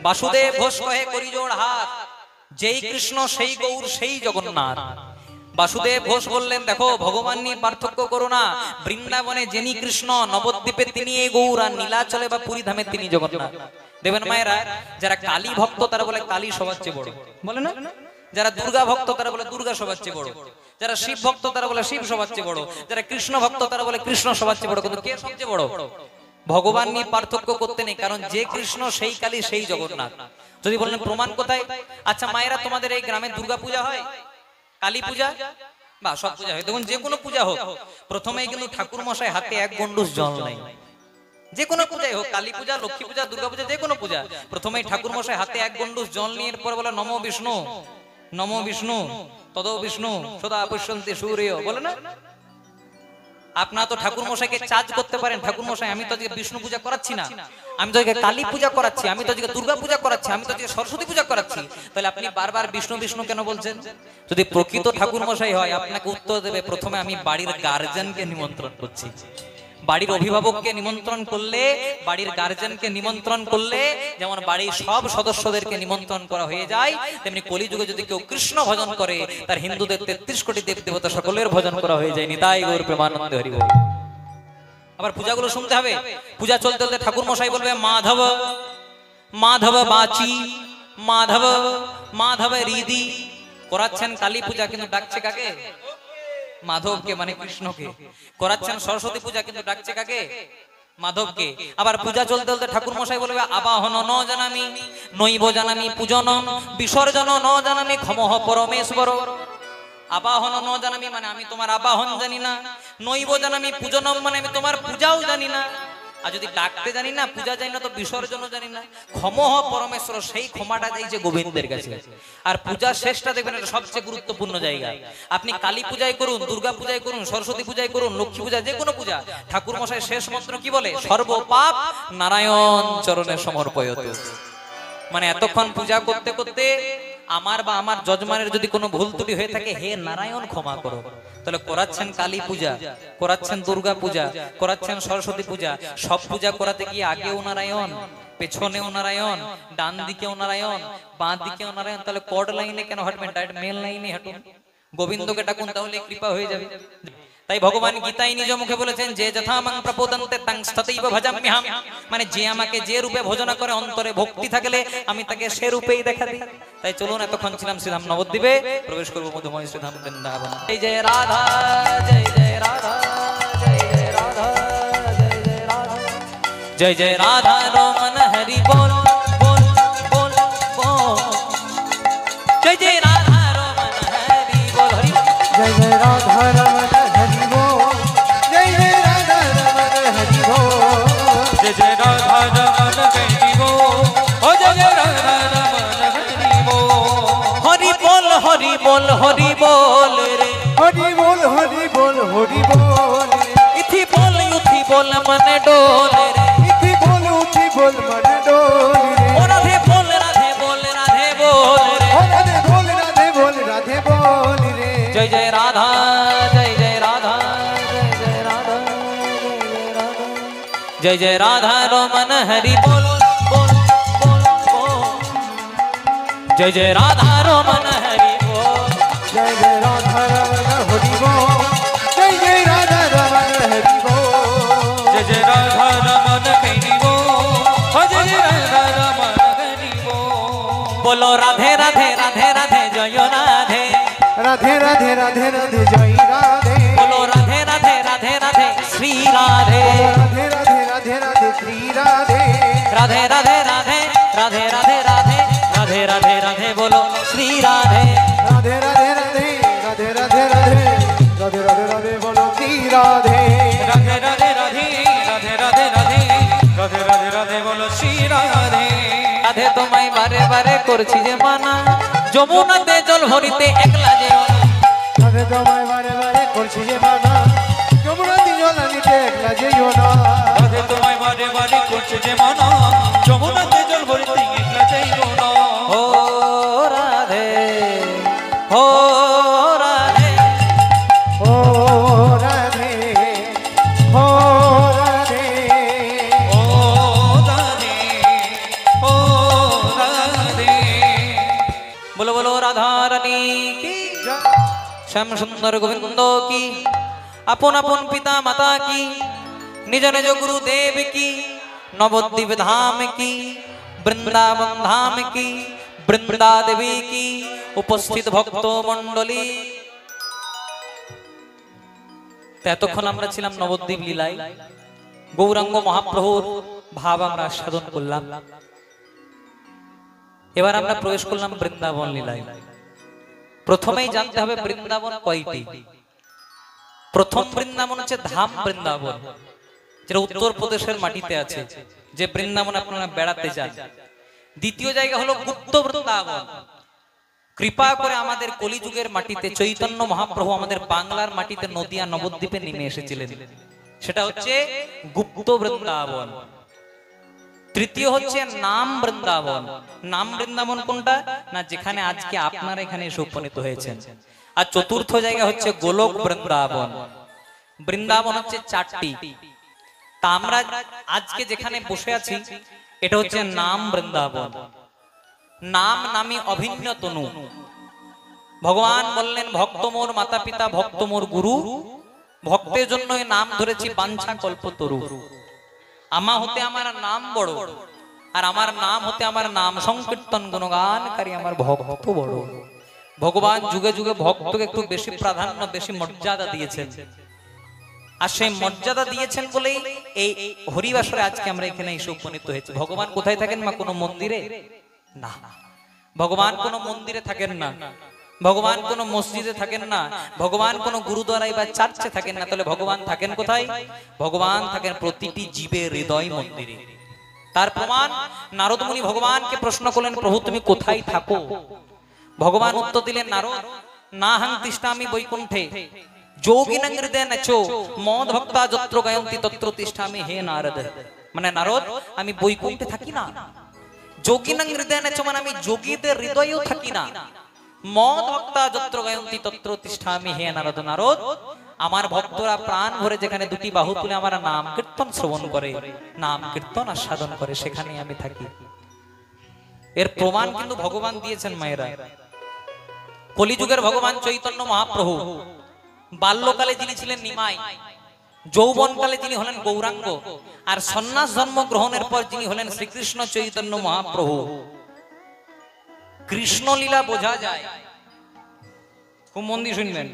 বাসুদেব ঘোষ কহে করি জোড় হাত, যেই কৃষ্ণ সেই গৌর সেই জগন্নাথ। বাসুদেব ঘোষ বললেন দেখো ভগবান নিয়ে পার্থক্য করো না, বৃন্দাবনে যিনি কৃষ্ণ, নবদ্বীপে তিনি এই গৌর, আর নীলাচলে বা পুরী ধামে তিনি জগন্নাথ। দেবেন মায়েরা, যারা কালী ভক্ত তারা বলে কালী সবার চেয়ে বড়, বলে না? যারা দুর্গা ভক্ত তারা বলে দুর্গা সবার চেয়ে বড়, যারা শিব ভক্ত তারা বলে শিব সবার চেয়ে বড়, যারা কৃষ্ণ ভক্ত তারা বলে কৃষ্ণ সবার চেয়ে বড়। কিন্তু কে সবচেয়ে বড়? ভগবান নিয়ে পার্থক্য করতে নেই, কারণ যে কৃষ্ণ সেই কালী সেই জগন্নাথ। যদি বলেন প্রমাণ কোথায়? আচ্ছা মায়েরা, তোমাদের এই গ্রামে দুর্গা পূজা হয়, কালী পূজা বা সব পূজা হয়, দেখুন যে কোনো পূজা হোক প্রথমেই কিন্তু ঠাকুর মশাই হাতে এক গন্ডুস জল নেই। যে কোনো পূজাই হোক, কালী পূজা, লক্ষ্মী পূজা, দুর্গা পূজা, যে কোনো পূজা, প্রথমেই ঠাকুর মশাই হাতে এক গন্ডুস জল নিয়ে এরপর বলে নমো বিষ্ণু, নমো বিষ্ণু, তদো বিষ্ণু সদা পশ্যন্তি সূর্য, বলে না? আপনারা তো ঠাকুর মশাইকে চার্জ করতে পারেন, ঠাকুর মশাই আমি তো আজকে বিষ্ণু পূজা করাচ্ছি না, আমি তো আজকে কালী পূজা করাচ্ছি, আমি তো আজকে দুর্গা পূজা করাচ্ছি, আমি তো আজকে সরস্বতী পূজা করাচ্ছি, তাহলে আপনি বারবার বিষ্ণু বিষ্ণু কেন বলছেন? যদি প্রকৃত ঠাকুর মশাই হয় আপনাকে উত্তর দেবে প্রথমে আমি বাড়ির গার্জেনকে নিমন্ত্রণ করছি। বাড়ির অভিভাবককে নিমন্ত্রণ করলে, বাড়ির গার্জেনকে নিমন্ত্রণ করলে যেমন বাড়ির সব সদস্যদেরকে নিমন্ত্রণ করা হয়ে যায়, তেমনি কলিযুগে যদি কেউ কৃষ্ণ ভজন করে তার হিন্দুদের 33 কোটি দেব দেবতা সকলের ভজন করা হয়ে যায়। নিতাই গৌর প্রেমানন্দে হরি বল। আবার পূজাগুলো শুনতে হবে, পূজা চলতে চলতে ঠাকুর মশাই বলবে মাধব মাধব বাচি, মাধব মাধব হৃদি। করাচ্ছেন কালী পূজা কিন্তু ডাকছে কাকে? মাধবকে, মানে কৃষ্ণকে। করাচ্ছেন সরস্বতী পূজা কিন্তু ডাকছে কাকে? মাধবকে। আবার পূজা চলতে চলতে ঠাকুর মশাই বলবে আবাহন ন জানামি, নৈব জানামি পূজনম, বিসর্জন ন জানামি ক্ষমঃ পরমেশ্বর। আবাহন ন জানামি মানে আমি তোমার আবাহন জানি না, নৈব জানামি পূজনম মানে আমি তোমার পূজাও জানি না, আর যদি ডাকতে জানি না, পূজা জানি না, তো বিসর্জনও জানি না। ক্ষমঃ পরমেশ্বর, সেই ক্ষমাটা চাইছে গোবিন্দের কাছে। আর পূজা শেষটা দেখবেন এটা সবচেয়ে গুরুত্বপূর্ণ জায়গা। আপনি কালী পূজায় করুন, দুর্গা পূজায় করুন, সরস্বতী পূজায় করুন, লক্ষ্মী পূজা, যে কোনো পূজা, ঠাকুর মশাই শেষ মন্ত্র কি বলে? সর্ব পাপ নারায়ণ চরণে সমর্পয়তু। মানে এতক্ষণ পূজা করতে করতে আমার বা আমার যজমানের যদি কোনো ভুল ত্রুটি হয়ে থাকে, হে নারায়ণ ক্ষমা করো। তাহলে করাচ্ছেন কালী পূজা, করাচ্ছেন দুর্গা পূজা, করাচ্ছেন সরস্বতী পূজা, সব পূজা করাতে গিয়ে আগেও নারায়ণ, পেছনেও নারায়ণ, ডান দিকেও নারায়ণ, বাঁ দিকেও নারায়ণ, তাহলে কর্ড লাইনে কেন হাঁটবেন? ডাইরেক্ট মেল লাইনে হাঁটুন, গোবিন্দকে ডাকুন, তাহলে কৃপা হয়ে যাবে। তাই ভগবান গীতায় নিজ মুখে বলেছেন যে যথা মাং প্রপোদন্তে তাং তথৈব ভজাম্যহম, মানে যে আমাকে যে রূপে ভজনা করে অন্তরে ভক্তি থাকলে আমি তাকে সে রূপেই দেখা দিই। তাই চলুন, এতক্ষণ ছিলাম শ্রীধাম নবদ্বীপে, প্রবেশ করব মধুময় শ্রীধাম বৃন্দাবন। জয় জয় রাধা, জয় জয় রাধা, জয় জয় রাধা, জয় জয় রাধা, জয় জয় রাধা রমন হরি বল বল বল বল, জয় জয় রাধা রমন হরি বল, হরি জয় জয় রাধা রমন হরি বল, জয় জয় রাধা রমন হরি বল, জয় জয় রাধা রমন হরি বল, ও জয় জয় রাধা রমন হরি বল, হরি বল হরি বল হরি বল রে, হরি বল হরি বল হরি বল, ইথি বল মনে ডোল রে, ইতি বল উঠি বল মন ডোল রে, ও রাধে বল রাধে বল রাধে বল রে, ও রাধে বল রাধে বল রাধে বল রে, জয় জয় রাধা, জয় জয় রাধা, জয় জয় রাধা, জয় জয় রাধা রমন হরি বল বল বল বল, জয় জয় রাধা রমন হরি বল, জয় জয় রাধা রমন হরি বল, জয় জয় রাধা রমন হরি বল, জয় জয় রাধা রমন হরি বল, ও জয় জয় রাধা রমন হরি বল, বলো রাধে রাধে রাধে রাধে জয় রাধে, রাধে রাধে রাধে রাধে জয় রাধে, বলো রাধে রাধে রাধে রাধে শ্রী রাধে, রাধে রাধে রাধে রাধে শ্রী রাধে, রাধে রাধে রাধে রাধে রাধে রাধে রাধে রাধে রাধে বলো শ্রী রাধে, রাধে রাধে রাধে রাধে রাধে রাধে রাধে রাধে রাধে বলো শ্রী রাধে, রাধে রাধে রাধে রাধে রাধে রাধে রাধে রাধে রাধে বলো শ্রী রাধে, রাধে তোমায় বারে বারে করছি যে মানা, যমুনাতে জল ভরিতে একলা যেও না, রাধে তোমায় বারে বারে করছি যে মানা, যমুনা জল নিতে একলা যেও না, রাধে তোমায় বারে বারে করছে যে মানা, যমুনাতে জল ভরিতে একলা যাইব না, ও রাধে ও রাধে, ও রাধে ও রাধে, ও রাধে ও বলো রাধা রানী কি, শ্যাম সুন্দর গোবিন্দ কি, আপন আপন পিতা মাতা কি, নিজ নিজ গুরুদেব কি, নবদ্বীপ ধাম কি, বৃন্দাবন ধাম কি, বৃন্দা দেবী কি, উপস্থিত ভক্ত মণ্ডলী। এতক্ষণ আমরা ছিলাম নবদ্বীপ লীলায়, গৌরাঙ্গ মহাপ্রভুর ভাব আমরা সাধন করলাম। এবার আমরা প্রবেশ করলাম বৃন্দাবন লীলায়। প্রথমেই জানতে হবে বৃন্দাবন কয়টি। প্রথম বৃন্দাবন হচ্ছে ধাম বৃন্দাবন, যেটা উত্তর প্রদেশের মাটিতে আছে, যে বৃন্দাবন আপনারা বেড়াতে যান। দ্বিতীয় জায়গা হলো গুপ্ত বৃন্দাবন। কৃপা করে আমাদের কলিযুগের মাটিতে চৈতন্য মহাপ্রভু আমাদের বাংলার মাটিতে নদিয়া নবদ্বীপে নেমে এসেছিলেন, সেটা হচ্ছে গুপ্ত বৃন্দাবন। তৃতীয় হচ্ছে নাম বৃন্দাবন। নাম বৃন্দাবন কোনটা না, যেখানে আজকে আপনারা এখানে এসে উপনীত হয়েছেন। আর চতুর্থ জায়গা হচ্ছে গোলক বৃন্দাবন। বৃন্দাবন হচ্ছে চারটি, তা আমরা আজকে যেখানে বসে আছি এটা হচ্ছে নাম বৃন্দাবন। নাম নামে অভিন্ন তনু। ভগবান বললেন ভক্ত মোর মাতা পিতা, ভক্ত মোর গুরু, ভক্তের জন্য নাম ধরেছি বাঞ্ছা কল্পতরু। আমা হতে আমার নাম বড়, আর আমার নাম হতে আমার নাম সংকীর্তন গুণগানকারী আমার ভক্ত বড়। ভগবান যুগে যুগে ভক্তকে একটু বেশি প্রাধান্য, বেশি মর্যাদা দিয়েছেন। আর সেই মর্যাদা দিয়েছেন বলেই এই হরিবাসরে আজকে আমরা এখানে এসে উপনীত হয়েছি। ভগবান কোথায় থাকেন মা? কোনো মন্দিরে না, ভগবান কোনো মন্দিরে থাকেন না, ভগবান কোনো মসজিদে থাকেন না, ভগবান কোনো গুরুদ্বারায় বা চার্চে থাকেন না। তাহলে ভগবান থাকেন কোথায়? ভগবান থাকেন প্রতিটি জীবের হৃদয় মন্দিরে। তার প্রমাণ নারদ মুনি ভগবানকে প্রশ্ন করলেন, প্রভু তুমি কোথায় থাকো? ভগবান উত্তর দিলেন, নারদ না হাং তিষ্ঠামি বৈকুণ্ঠে যোগিনাং হৃদয়ে নচো মদ ভক্তা যত্র গায়ন্তি তত্র তিষ্ঠামি। হে নারদ, মানে নারদ আমি বৈকুণ্ঠে থাকি না, যোগিনাং হৃদয়ে নচো মানে আমি যোগীদের হৃদয়েও থাকি না, মদ ভক্তা যত্র গায়ন্তি তত্র তিষ্ঠামি। হে নারদ, নারদ আমার ভক্তরা প্রাণ ভরে যেখানে দুটি বাহু তুলে আমার নাম কীর্তন শ্রবণ করে, নাম কীর্তন আস্বাদন করে, সেখানে আমি থাকি। এর প্রমাণ কিন্তু ভগবান দিয়েছেন মায়েরা। কলিযুগের ভগবান চৈতন্য মহাপ্রভু বাল্যকালে যিনি ছিলেন নিমাই, যৌবনকালে যিনি হলেন গৌরাঙ্গ, আর সন্ন্যাস জন্ম গ্রহণের পর যিনি হলেন শ্রীকৃষ্ণ চৈতন্য মহাপ্রভু। কৃষ্ণ লীলা বোঝা যায়, খুব মন দিয়ে শুনবেন,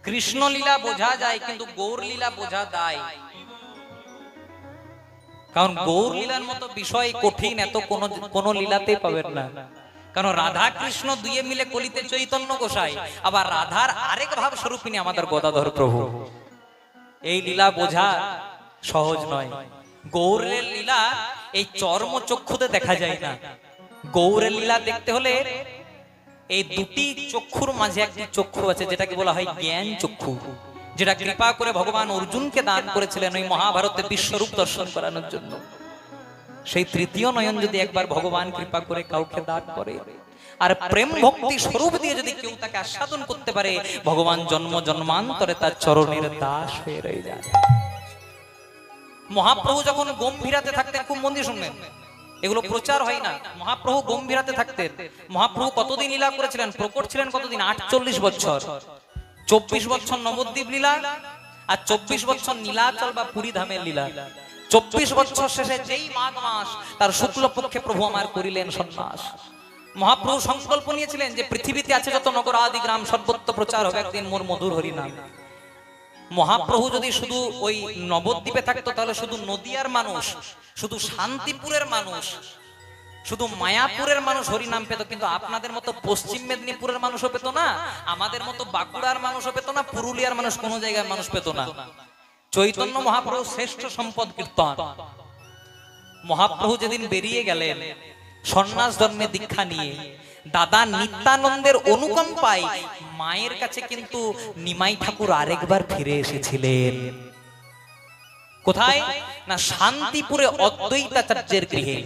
কৃষ্ণ লীলা বোঝা যায় কিন্তু গৌর লীলা বোঝা দায়। কারণ গৌর লীলার মতো বিষয় কঠিন এত কোন লীলাতেই পাবেন না। কারণ রাধা কৃষ্ণ দুয়ে মিলে কলিতে চৈতন্য গোসাই, আবার রাধার আরেক ভাব স্বরূপিনী আমাদের গদাধর প্রভু। এই লীলা বোঝা সহজ নয়। গৌরের লীলা এই চর্ম চক্ষুতে দেখা যায় না। গৌরের লীলা দেখতে হলে এই দুটি চক্ষুর মাঝে একটি চক্ষু আছে, যেটাকে বলা হয় জ্ঞান চক্ষু, যেটা কৃপা করে ভগবান অর্জুনকে দান করেছিলেন ওই মহাভারতে বিশ্বরূপ দর্শন করানোর জন্য। সেই তৃতীয় নয়ন যদি একবার ভগবান কৃপা করে কাউকে দান করে, আর প্রেম ভক্তি স্বরূপ দিয়ে যদি কেউ তাকে আস্বাদন করতে পারে, ভগবান জন্ম জন্মান্তরে তার চরণের দাস হয়ে রয়ে যায়। মহাপ্রভু যখন গম্ভীরাতে থাকতেন, খুব মন দিয়ে শুনবেন, এগুলো প্রচার হয় না। মহাপ্রভু গম্ভীরাতে থাকতেন। মহাপ্রভু কতদিন লীলা করেছিলেন? প্রকট ছিলেন কতদিন? 48 বছর। 24 বছর নবদ্বীপ লীলা, আর 24 বছর নীলাচল বা পুরী ধামের লীলা। 24 বছর শেষে যেই মাঘ মাস তার শুক্লপক্ষে প্রভু আমার করিলেন সন্ন্যাস। মহাপ্রভু সংকল্প নিয়েছিলেন যে পৃথিবীতে আছে যত নগর আদি গ্রাম সর্বত্র প্রচার হবে একদিন মোর মধুর হরিনাম। মহাপ্রভু যদি শুধু ওই নবদ্বীপে থাকতো তাহলে শুধু নদিয়ার মানুষ, শুধু শান্তিপুরের মানুষ, শুধু মায়াপুরের মানুষ হরিনাম পেত, কিন্তু আপনাদের মতো পশ্চিম মেদিনীপুরের মানুষও পেত না, আমাদের মতো বাঁকুড়ার মানুষও পেত না, পুরুলিয়ার মানুষ কোনো জায়গায় মানুষ পেত না। চৈতন্য মহাপ্রভু শ্রেষ্ঠ সম্পদ কীর্তন। মহাপ্রভু যেদিন বেরিয়ে গেলেন সন্ন্যাস ধর্মে দীক্ষা নিয়ে, দাদা নিত্যানন্দের অনুকম্পায় মায়ের কাছে কিন্তু নিমাই ঠাকুর আরেকবার ফিরে এসেছিলেন। কোথায় না? শান্তিপুরে অদ্বৈতাচার্যের গৃহে।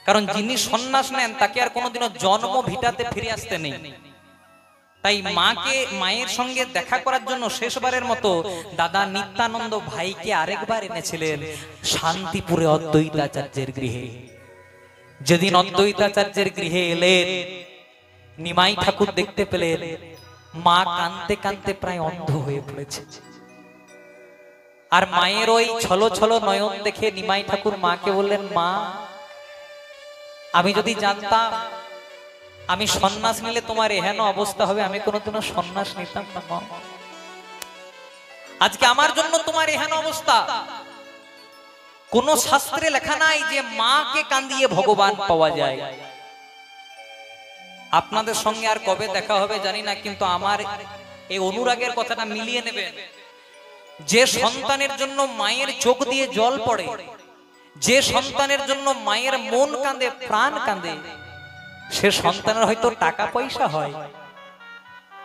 কারণ যিনি সন্ন্যাস নেন তাকে আর কোনোদিনও জন্ম ভিটাতে ফিরে আসতে নেই। তাই মায়ের সঙ্গে দেখা করার জন্য শেষবারের মতো দাদা নিত্যানন্দ ভাইকে আরেকবার এনেছিলেন শান্তিপুরে অদ্বৈতাচার্যের গৃহে। যেদিন অদ্বৈতাচার্যের গৃহে এলেন, নিমাই ঠাকুর দেখতে পেলেন মা কাঁদতে কাঁদতে প্রায় অন্ধ হয়ে পড়েছে। আর মায়ের ওই ছলো ছলো নয়ন দেখে নিমাই ঠাকুর মাকে বললেন, মা আমি যদি জানতাম আমি সন্ন্যাস নিলে তোমার এহেন অবস্থা হবে, আমি কোনোদিনও সন্ন্যাস নিতাম না মা। আজকে আমার জন্য তোমার এহেন অবস্থা। কোন শাস্ত্রে লেখা নাই যে মাকে কাঁদিয়ে ভগবান পাওয়া যায়। আপনাদের সঙ্গে আর কবে দেখা হবে জানি না, কিন্তু আমার এই অনুরাগের কথাটা মিলিয়ে নেবেন। যে সন্তানের জন্য মায়ের চোখ দিয়ে জল পড়ে, যে সন্তানের জন্য মায়ের মন কাঁদে, প্রাণ কাঁদে, সে সন্তানের হয়তো টাকা পয়সা হয়,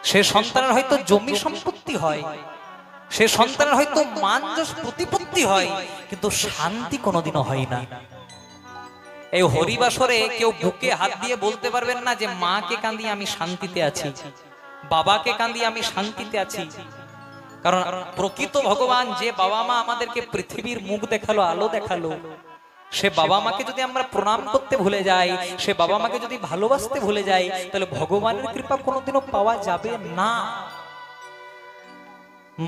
সে সন্তানের হয়তো জমি সম্পত্তি হয়, সে সন্তানের হয়তো মান যশ প্রতিপত্তি হয়, কিন্তু শান্তি কোনোদিনও হয় না। এই হরিবাসরে কেউ বুকে হাত দিয়ে বলতে পারবেন না যে মাকে কাঁদিয়ে আমি শান্তিতে আছি, বাবাকে কাঁদিয়ে আমি শান্তিতে আছি। কারণ প্রকৃত ভগবান যে বাবা মা আমাদেরকে পৃথিবীর মুখ দেখালো, আলো দেখালো, সে বাবা মাকে যদি আমরা প্রণাম করতে ভুলে যাই, সে বাবা মাকে যদি ভালোবাসতে ভুলে যাই, তাহলে ভগবানের কৃপা কোনোদিনও পাওয়া যাবে না।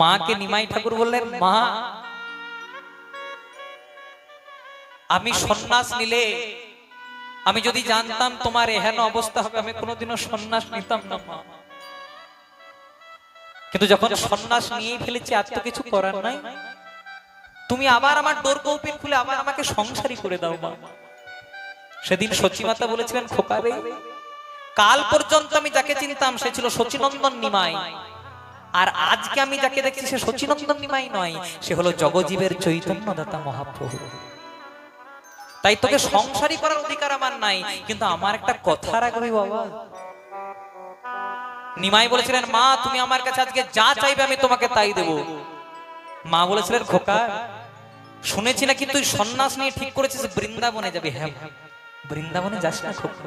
মাকে নিমাই ঠাকুর বললেন, মা আমি সন্ন্যাস নিলে, আমি যদি জানতাম তোমার এহেন অবস্থা হবে, আমি কোনোদিনও সন্ন্যাস নিতাম না মা। কিন্তু যখন সন্ন্যাস নিয়ে ফেলেছি আর তো কিছু করার নাই, তুমি আবার আমার ডোর কৌপিন খুলে আবার আমাকে সংসারী করে দাও মা। সেদিন সচিমাতা বলেছিলেন, খোকা রে, কাল পর্যন্ত আমি যাকে চিনতাম সে ছিল শচীনন্দন নিমাই, আর আজকে আমি যাকে দেখছি সে শচীনন্দন নিমাই নয়, সে হলো জগজীবের চৈতন্যদাতা মহাপ্রভু। তাই তোকে সংসারী করার অধিকার আমার নাই, কিন্তু আমার একটা কথা রাখবি বাবা। নিমাই বলেছিলেন, মা তুমি আমার কাছে আজকে যা চাইবে আমি তোমাকে তাই দেব। মা বলেছিলেন, খোকা শুনেছি নাকি তুই সন্ন্যাস নিয়ে ঠিক করেছিস বৃন্দাবনে যাবি। হ্যাঁ, বৃন্দাবনে যাস না খোকা,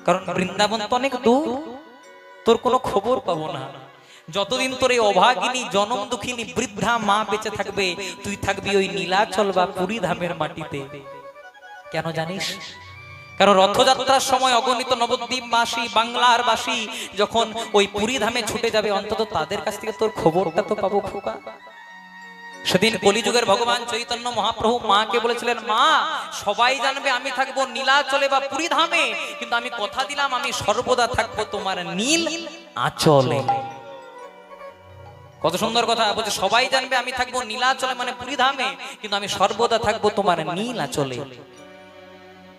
কারণ বৃন্দাবন তো অনেক দূর, তোর কোনো খবর পাবো না। যতদিন তোর এই অভাগিনী জনম দুঃখিনী বৃদ্ধা মা বেঁচে থাকবে, তুই থাকবি ওই নীলাচল বা পুরী ধামের মাটিতে। কেন জানিস? কারণ রথযাত্রার সময় অগণিত নবদ্বীপবাসী, বাংলার বাসী যখন ওই পুরী ধামে ছুটে যাবে, অন্তত তাদের কাছ থেকে তোর খবরটা তো পাবো খোকা। সেদিন কলিযুগের ভগবান চৈতন্য মহাপ্রভু মাকে বলেছিলেন, মা সবাই জানবে আমি থাকবো নীলাচলে বা পুরী ধামে, কিন্তু আমি কথা দিলাম আমি সর্বদা থাকবো তোমার নীল আঁচলে। কত সুন্দর কথা বলছে, সবাই জানবে আমি থাকবো নীলাচলে মানে পুরী ধামে, কিন্তু আমি সর্বদা থাকবো তোমার নীল আঁচলে।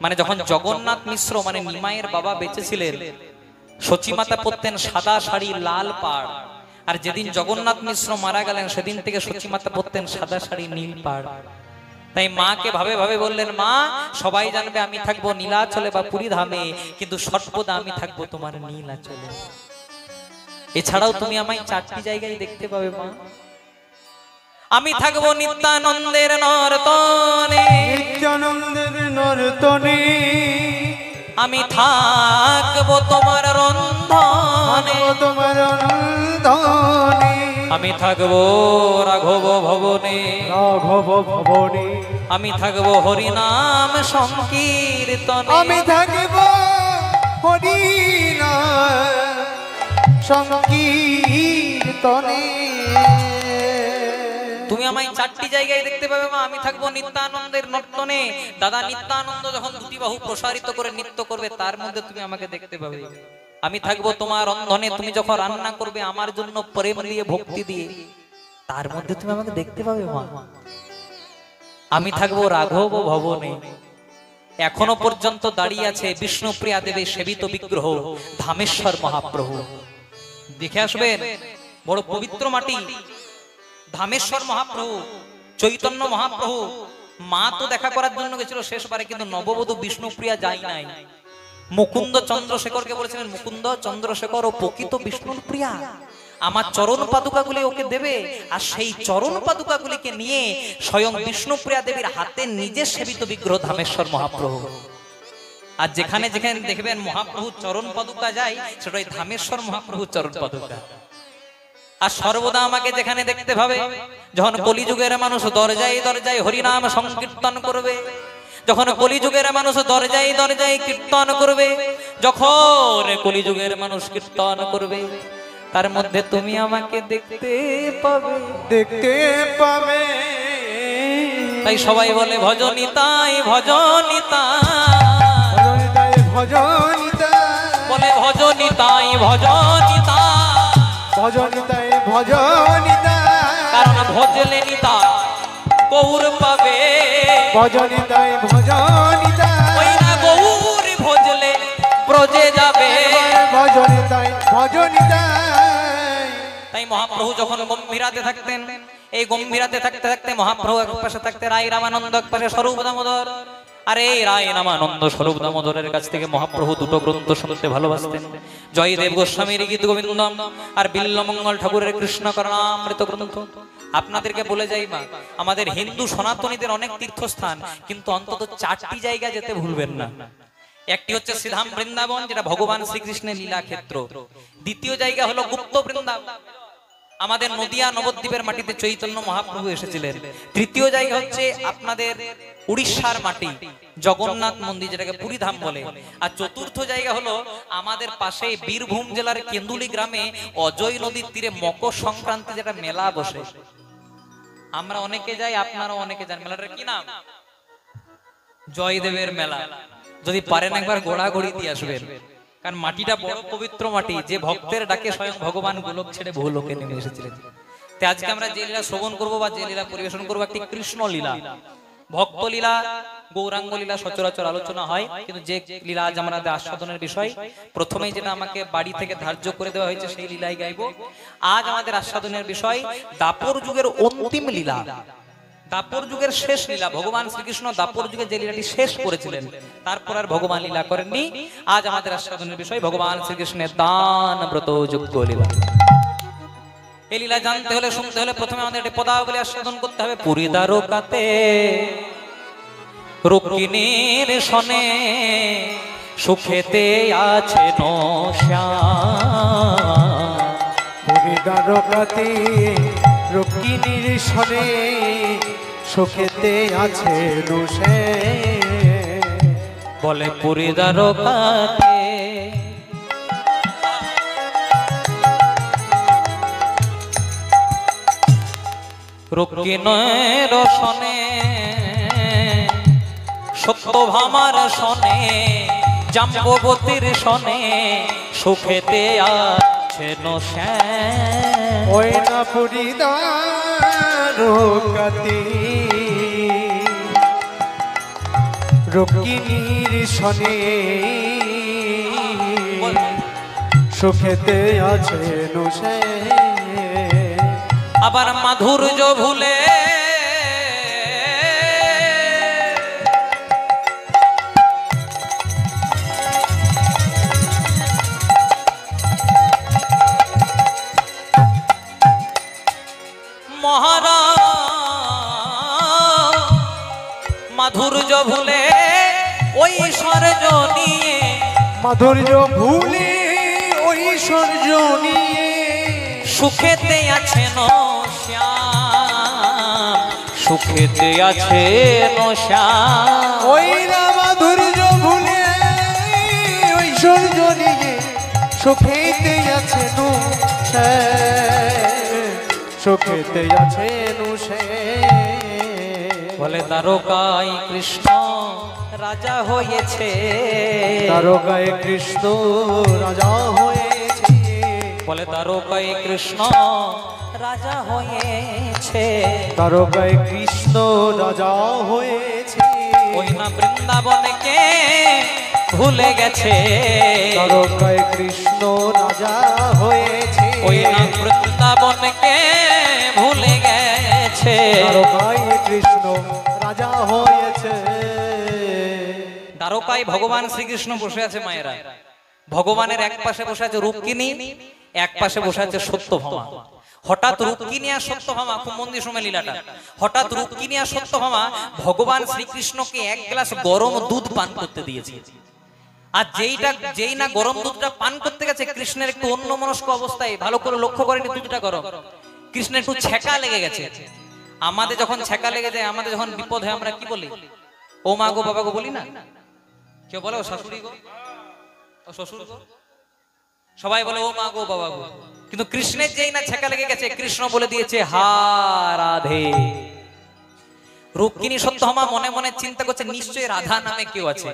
মানে যখন জগন্নাথ মিশ্র মানে নিমাইয়ের বাবা বেঁচে ছিলেন, সচিমাতা পরতেন সাদা শাড়ি লাল পাড়, আর যেদিন জগন্নাথ মিশ্র মারা গেলেন সেদিন থেকে সচিমাতা পরতেন সাদা শাড়ি নীল পাড়। তাই মাকে ভাবে ভাবে বললেন, মা সবাই জানবে আমি থাকবো নীলাচলে বা পুরী ধামে, কিন্তু সর্বদা আমি থাকবো তোমার নীল আঁচলে। এছাড়াও তুমি আমায় চারটি জায়গায় দেখতে পাবে মা। আমি থাকবো নিত্যানন্দের নর্তনে, নিত্যানন্দের নর্তনে, আমি থাকবো তোমার রন্ধনে, তোমার রন্ধনে, আমি থাকবো রাঘব ভবনে, রাঘব ভবনে, আমি থাকবো হরিনাম সংকীর্তনে, আমি থাকব হরিনাম সংকীর্তনে। তুমি আমায় চারটি জায়গায় দেখতে পাবে মা। আমি থাকবো নিত্যানন্দের নর্তনে, দাদা নিত্যানন্দ যখন দুটি বাহু প্রসারিত করে নৃত্য করবে তার মধ্যে তুমি আমাকে দেখতে পাবে। আমি থাকবো তোমার রন্ধনে, তুমি যখন রান্না করবে আমার জন্য প্রেম দিয়ে ভক্তি দিয়ে, তার মধ্যে তুমি আমাকে দেখতে পাবে মা। আমি থাকবো রাঘব ভবনে, এখনো পর্যন্ত দাঁড়িয়ে আছে বিষ্ণুপ্রিয়া দেবীর সেবিত বিগ্রহ ধামেশ্বর মহাপ্রভু। দেখে আসবেন, বড় পবিত্র মাটি ধামেশ্বর মহাপ্রভু, চৈতন্য মহাপ্রভু। মা তো দেখা করার জন্য গেছিল শেষবারে, কিন্তু নববধূ বিষ্ণুপ্রিয়া যায় নাই। মুকুন্দ চন্দ্রশেখরকে বলেছিলেন, মুকুন্দ চন্দ্রশেখর ও প্রকৃত বিষ্ণুর প্রিয়া, আমার চরণ পাদুকাগুলি ওকে দেবে। আর সেই চরণ পাদুকাগুলিকে নিয়ে স্বয়ং বিষ্ণুপ্রিয়া দেবীর হাতে নিজে সেবিত বিগ্রহ ধামেশ্বর মহাপ্রভু। আর যেখানে যেখানে দেখবেন মহাপ্রভু চরণ পাদুকা যায়, সেটাই ধামেশ্বর মহাপ্রভু চরণ পাদুকা। আর সর্বদা আমাকে যেখানে দেখতে পাবে, যখন কলিযুগের মানুষ দরজায় দরজায় হরিনাম সংকীর্তন করবে, যখন কলিযুগের মানুষ দরজায় দরজায় কীর্তন করবে, যখন কলিযুগের মানুষ কীর্তন করবে তার মধ্যে তুমি আমাকে দেখতে পাবে। দেখতে পাবে। তাই সবাই বলে ভজনিতাই ভজনিতাই, ভজনিতাই ভজনিতাই, বলে ভজনিতাই ভজনিতাই, ভজনিতাই ভজনিতাই, কারণ ভজলে নিতাই গৌর পাবে। ভজনিতাই ভজনিতাই, ওই না গৌর ভজলে ব্রজে যাবে। ভজনিতাই ভজনিতাই। তাই মহাপ্রভু যখন গম্ভীরাতে থাকতেন, এই গম্ভীরাতে থাকতে থাকতে মহাপ্রভু এক পাশে থাকতে রায় রামানন্দ এক পাশে স্বরূপ দামোদর। আর এই রায় রামানন্দ স্বরূপ দামোদরের কাছ থেকে মহাপ্রভু দুটো গ্রন্থ শুনতে ভালোবাসতেন, জয়দেব গোস্বামীর গীত গোবিন্দম আর বিল্লমঙ্গল ঠাকুরের কৃষ্ণ করণামৃত গ্রন্থ। আপনাদেরকে বলে যাই মা, আমাদের হিন্দু সনাতনীদের অনেক তীর্থস্থান, কিন্তু অন্তত 4টি জায়গা যেতে ভুলবেন না। একটি হচ্ছে শ্রীধাম বৃন্দাবন, যেটা ভগবান শ্রীকৃষ্ণের লীলা ক্ষেত্র। দ্বিতীয় জায়গা হলো গুপ্ত বৃন্দাবন, আমাদের নদিয়া নবদ্বীপের মাটিতে চৈতন্য মহাপ্রভু এসেছিলেন। তৃতীয় জায়গা হচ্ছে আপনাদের উড়িষ্যার মাটি, জগন্নাথ মন্দির, যেটাকে পুরীধাম বলে। আর চতুর্থ জায়গা হলো আমাদের পাশে বীরভূম জেলার কেন্দুলি গ্রামে অজয় নদীর তীরে মকর সংক্রান্তি যেটা মেলা বসে। আমরা অনেকে যাই, আপনারা অনেকে যান। মেলাটার কি নাম? জয়দেবের মেলা। যদি পারেন একবার ঘোরাঘুরি দিয়ে আসবেন, কারণ মাটিটা বড় পবিত্র মাটি, যে ভক্তের ডাকে স্বয়ং ভগবান গোলক ছেড়ে ভূলোকে নেমে এসেছিলেন। তো আজকে আমরা যে লীলা শ্রবণ করবো বা যে লীলা পরিবেশন করবো, একটি কৃষ্ণ লীলা, ভক্ত লীলা, গৌরাঙ্গ লীলা সচরাচর আলোচনা হয়, কিন্তু যে লীলা আজ আমাদের আস্বাদনের বিষয়, প্রথমেই যেটা আমাকে বাড়ি থেকে ধার্য করে দেওয়া হয়েছে সেই লীলাই গাইবো। আজ আমাদের আস্বাদনের বিষয় দাপর যুগের অন্তিম লীলা, দাপর যুগের শেষ লীলা। ভগবান শ্রীকৃষ্ণ দাপর যুগে যে লীলাটি শেষ করেছিলেন, তারপর আর ভগবান লীলা করেননি। আজ আমাদের আস্বাদনের বিষয় ভগবান শ্রীকৃষ্ণের দান ব্রত যুক্ত লীলা। এই লীলা জানতে হলে, শুনতে হলে প্রথমে আমাদের একটি পদাবলী আস্বাদন করতে হবে। পুরী দ্বারকাতে রুক্মিণীর সনে সুখেতে আছে শ্যাম। পুরী দ্বারকাতে রুক্মিণীর সনে সুখেতে আছে রুষে। বলে পুরী দ্বারকাতে রুক্মিণীর সনে সত্যভামার সনে জাম্ববতীর সনে সুখেতে আছে শ্যাম। ওই না পুরী দ্বারকাতে রুক্মিণীর সনে সুখেতে আছে নুষে। আবার মাধুর্য ভুলে মাধুর্য ভুলে ঐশ্বর্য নিয়ে, মাধুর্য ভুলে ঐশ্বর্য নিয়ে সুখেতে আছেন শ্যাম, সুখেতে আছেন শ্যাম। ওই না মাধুর্য ভুলে ঐশ্বর্য নিয়ে সুখেতে আছে নুষে, সুখেতে আছে নুষে। বলে দ্বারকায় কৃষ্ণ রাজা হয়েছে, দ্বারকায় কৃষ্ণ রাজা হয়েছে। বলে দ্বারকায় কৃষ্ণ রাজা হয়েছে, দ্বারকায় কৃষ্ণ রাজা হয়েছে। ওই না বৃন্দাবনকে ভুলে গেছে, দ্বারকায় কৃষ্ণ রাজা হয়েছে। ওই না বৃন্দাবনকে ভুলে গেছে, দ্বারকায় কৃষ্ণ রাজা হয়েছে। দ্বারকায় ভগবান শ্রীকৃষ্ণ বসে আছে মায়েরা। ভগবানের এক পাশে বসে আছে রুক্মিণী, এক পাশে বসে আছে সত্যভামা। হঠাৎ রুক্মিণী আর সত্যভামা, খুব মন দিয়ে শুনে লীলাটা, হঠাৎ রুক্মিণী আর সত্যভামা ভগবান শ্রীকৃষ্ণকে এক গ্লাস গরম দুধ পান করতে দিয়েছে। আর যেই না গরম দুধটা পান করতে গেছে, কৃষ্ণের একটু অন্যমনস্ক অবস্থায়, ভালো করে লক্ষ্য করেনি দুধটা গরম, কৃষ্ণের একটু ছ্যাঁকা লেগে গেছে। আমাদের যখন ছ্যাঁকা লেগে যায়, আমাদের যখন বিপদ হয়, আমরা কি বলি? ও মা গো বাবা গো বলি না? কেউ বলে ও শাশুড়ি গো? ও শ্বশুর গো। সবাই বলে ও মা গো বাবা গো, কিন্তু কৃষ্ণের যেই না ছেঁকা লেগে গেছে, কৃষ্ণ বলে দিয়েছে হা রাধে। রুক্মিণী সত্যভামা মনে মনে চিন্তা করছে নিশ্চয়ই রাধা নামে কেউ আছে,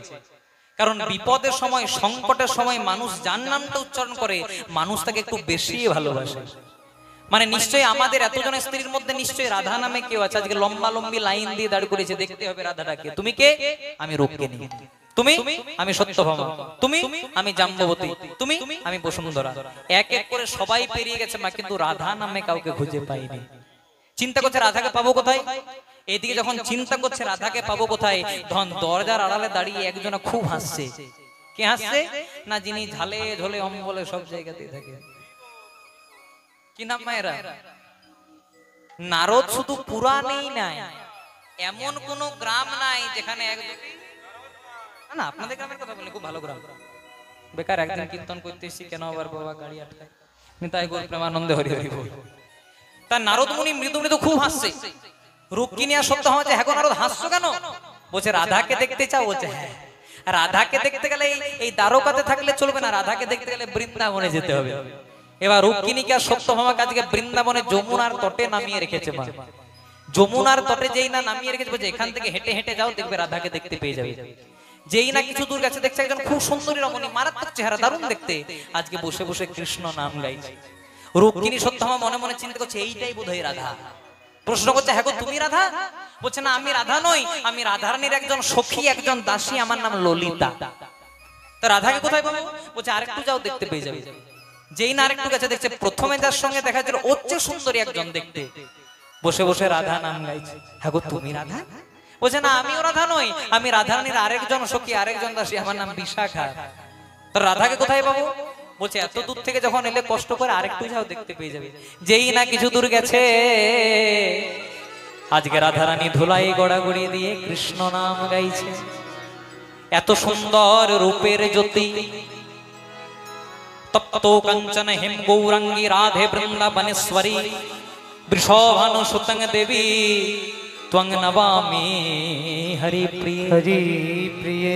কারণ বিপদের সময় সংকটের সময় মানুষ যার নামটা উচ্চারণ করে মানুষ তাকে একটু বেশি ভালোবাসে। মানে নিশ্চয়ই আমাদের এতজনের স্ত্রীর মধ্যে নিশ্চয়ই রাধা নামে কেউ আছে। আজকে লম্বা লম্বি লাইন দিয়ে দাঁড় করেছে, দেখতে হবে রাধাটাকে। তুমি কে? আমি রুক্মিণী। তুমি? আমি সত্যভামা। তুমি? আমি জাম্ববতী। তুমি? আমি বসুন্ধরা। এক এক করে সবাই পেরিয়ে গেছে মা, কিন্তু রাধা নামে কাউকে খুঁজে পাইনি। চিন্তা করছে রাধাকে পাবো কোথায়। এদিকে যখন চিন্তা করছে রাধাকে পাবো কোথায়, তখন দরজার আড়ালে দাঁড়িয়ে একজন খুব হাসছে। কে হাসছে? না যিনি ঝালে ঝোলে অম্বলে সব জায়গাতেই থাকে। কি নাম মায়েরা? নারদ। শুধু পুরাণেই নাই, এমন কোন গ্রাম নাই যেখানে না, আপনাদের গ্রামের কথা বলি, খুব ভালো গ্রাম। বেকার একদিন কীর্তন করতে এসেছি, কেন আবার বাবা গাড়ি আটকায়। নিতাই গৌর প্রেমানন্দে হরি হরি বল। তার নারদ মুনি মৃদু মৃদু খুব হাসছে। রুক্মিণী আর সত্যভামা যে, হ্যাঁ গো নারদ হাসছো কেন? বলছে রাধাকে দেখতে চাও? বলছে হ্যাঁ। রাধাকে দেখতে গেলে এই দ্বারকাতে থাকলে চলবে না, রাধাকে দেখতে গেলে বৃন্দাবনে যেতে হবে। এবার রুক্মিণীকে আর সত্যভামাকে আজকে বৃন্দাবনে যমুনার তটে নামিয়ে রেখেছে মা। যমুনার তটে যেই না নামিয়ে রেখেছে, বলছে এখান থেকে হেঁটে হেঁটে যাও, দেখবে রাধাকে দেখতে পেয়ে যাবে। যেই না কিছু দূর গেছে, দেখছে একজন খুব সুন্দরী রমণী, মারাত্মক চেহারা, দারুণ দেখতে, আজকে বসে বসে কৃষ্ণ নাম গাইছে। রুক্মিণী সত্যভামা মনে মনে চিন্তা করছে এইটাই বোধহয় রাধা। প্রশ্ন করছে, হ্যাঁ গো তুমি রাধা? বলছে না, আমি রাধা নই, আমি রাধারানীর একজন সখী, একজন দাসী, আমার নাম ললিতা। তো রাধাকে কোথায় পাবো? বলছে আরেকটু যাও, দেখতে পেয়ে যাবে। যেই না আরেকটু গেছে, দেখছে প্রথমে যার সঙ্গে দেখা যাচ্ছে ওর চেয়ে সুন্দরী একজন দেখতে, বসে বসে রাধা নাম গাইছে। হ্যাঁ গো তুমি রাধা? বলছে না, আমিও রাধা নই, আমি রাধারানীর আরেকজন সখী, আরেকজন দাসী, আমার নাম বিশাখা। তো রাধাকে কোথায় পাবো? বলছে এত দূর থেকে যখন এলে কষ্ট করে আরেকটু যাও, দেখতে পেয়ে যাবে। যেই না কিছু দূর গেছে, আজকে রাধারানী ধুলাই গড়াগড়ি দিয়ে কৃষ্ণ নাম গাইছে। এত সুন্দর রূপের জ্যোতি, তপ্ত কাঞ্চন হেম গৌরাঙ্গী রাধে বৃন্দাবনেশ্বরী বৃষভানু সুতং দেবী ত্বং নমামি হরি প্রিয়ে। হরি প্রিয়ে।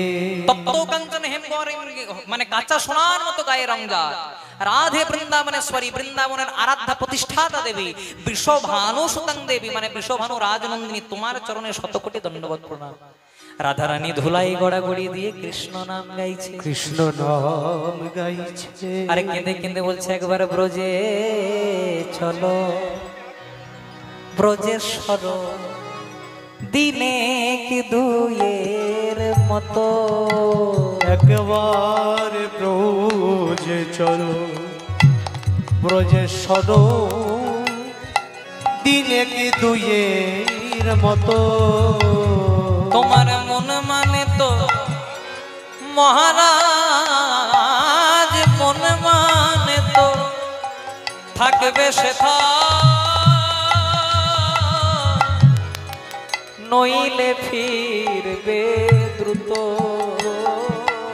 তপ্ত কাঞ্চন হেম গৌরাঙ্গী মানে কাঁচা সোনার মতো গায়ে রঙজাত রাধে বৃন্দাবনেশ্বরী, বৃন্দাবনের আরাধ্যা প্রতিষ্ঠাতা দেবী, বৃষভানু সুতং দেবী মানে বৃষভানু রাজনন্দিনী, তোমার চরণে শতকোটি দণ্ডবত প্রণাম। রাধারানী ধুলাই গড়াগড়ি দিয়ে কৃষ্ণ নাম গাইছে। কৃষ্ণ নাম গাইছে। আরে কেঁদে কেঁদে বলছে, একবার ব্রজে চলো, ব্রজেশ্বর দিনে কি দুয়ের মতো। একবার ব্রজে চলো, ব্রজেশ্বর দিনে কি দুয়ের মতো। তোমার মন মানে তো মহারাজ, মন মানে তো থাকবে সেথা, নইলে ফিরবে দ্রুত।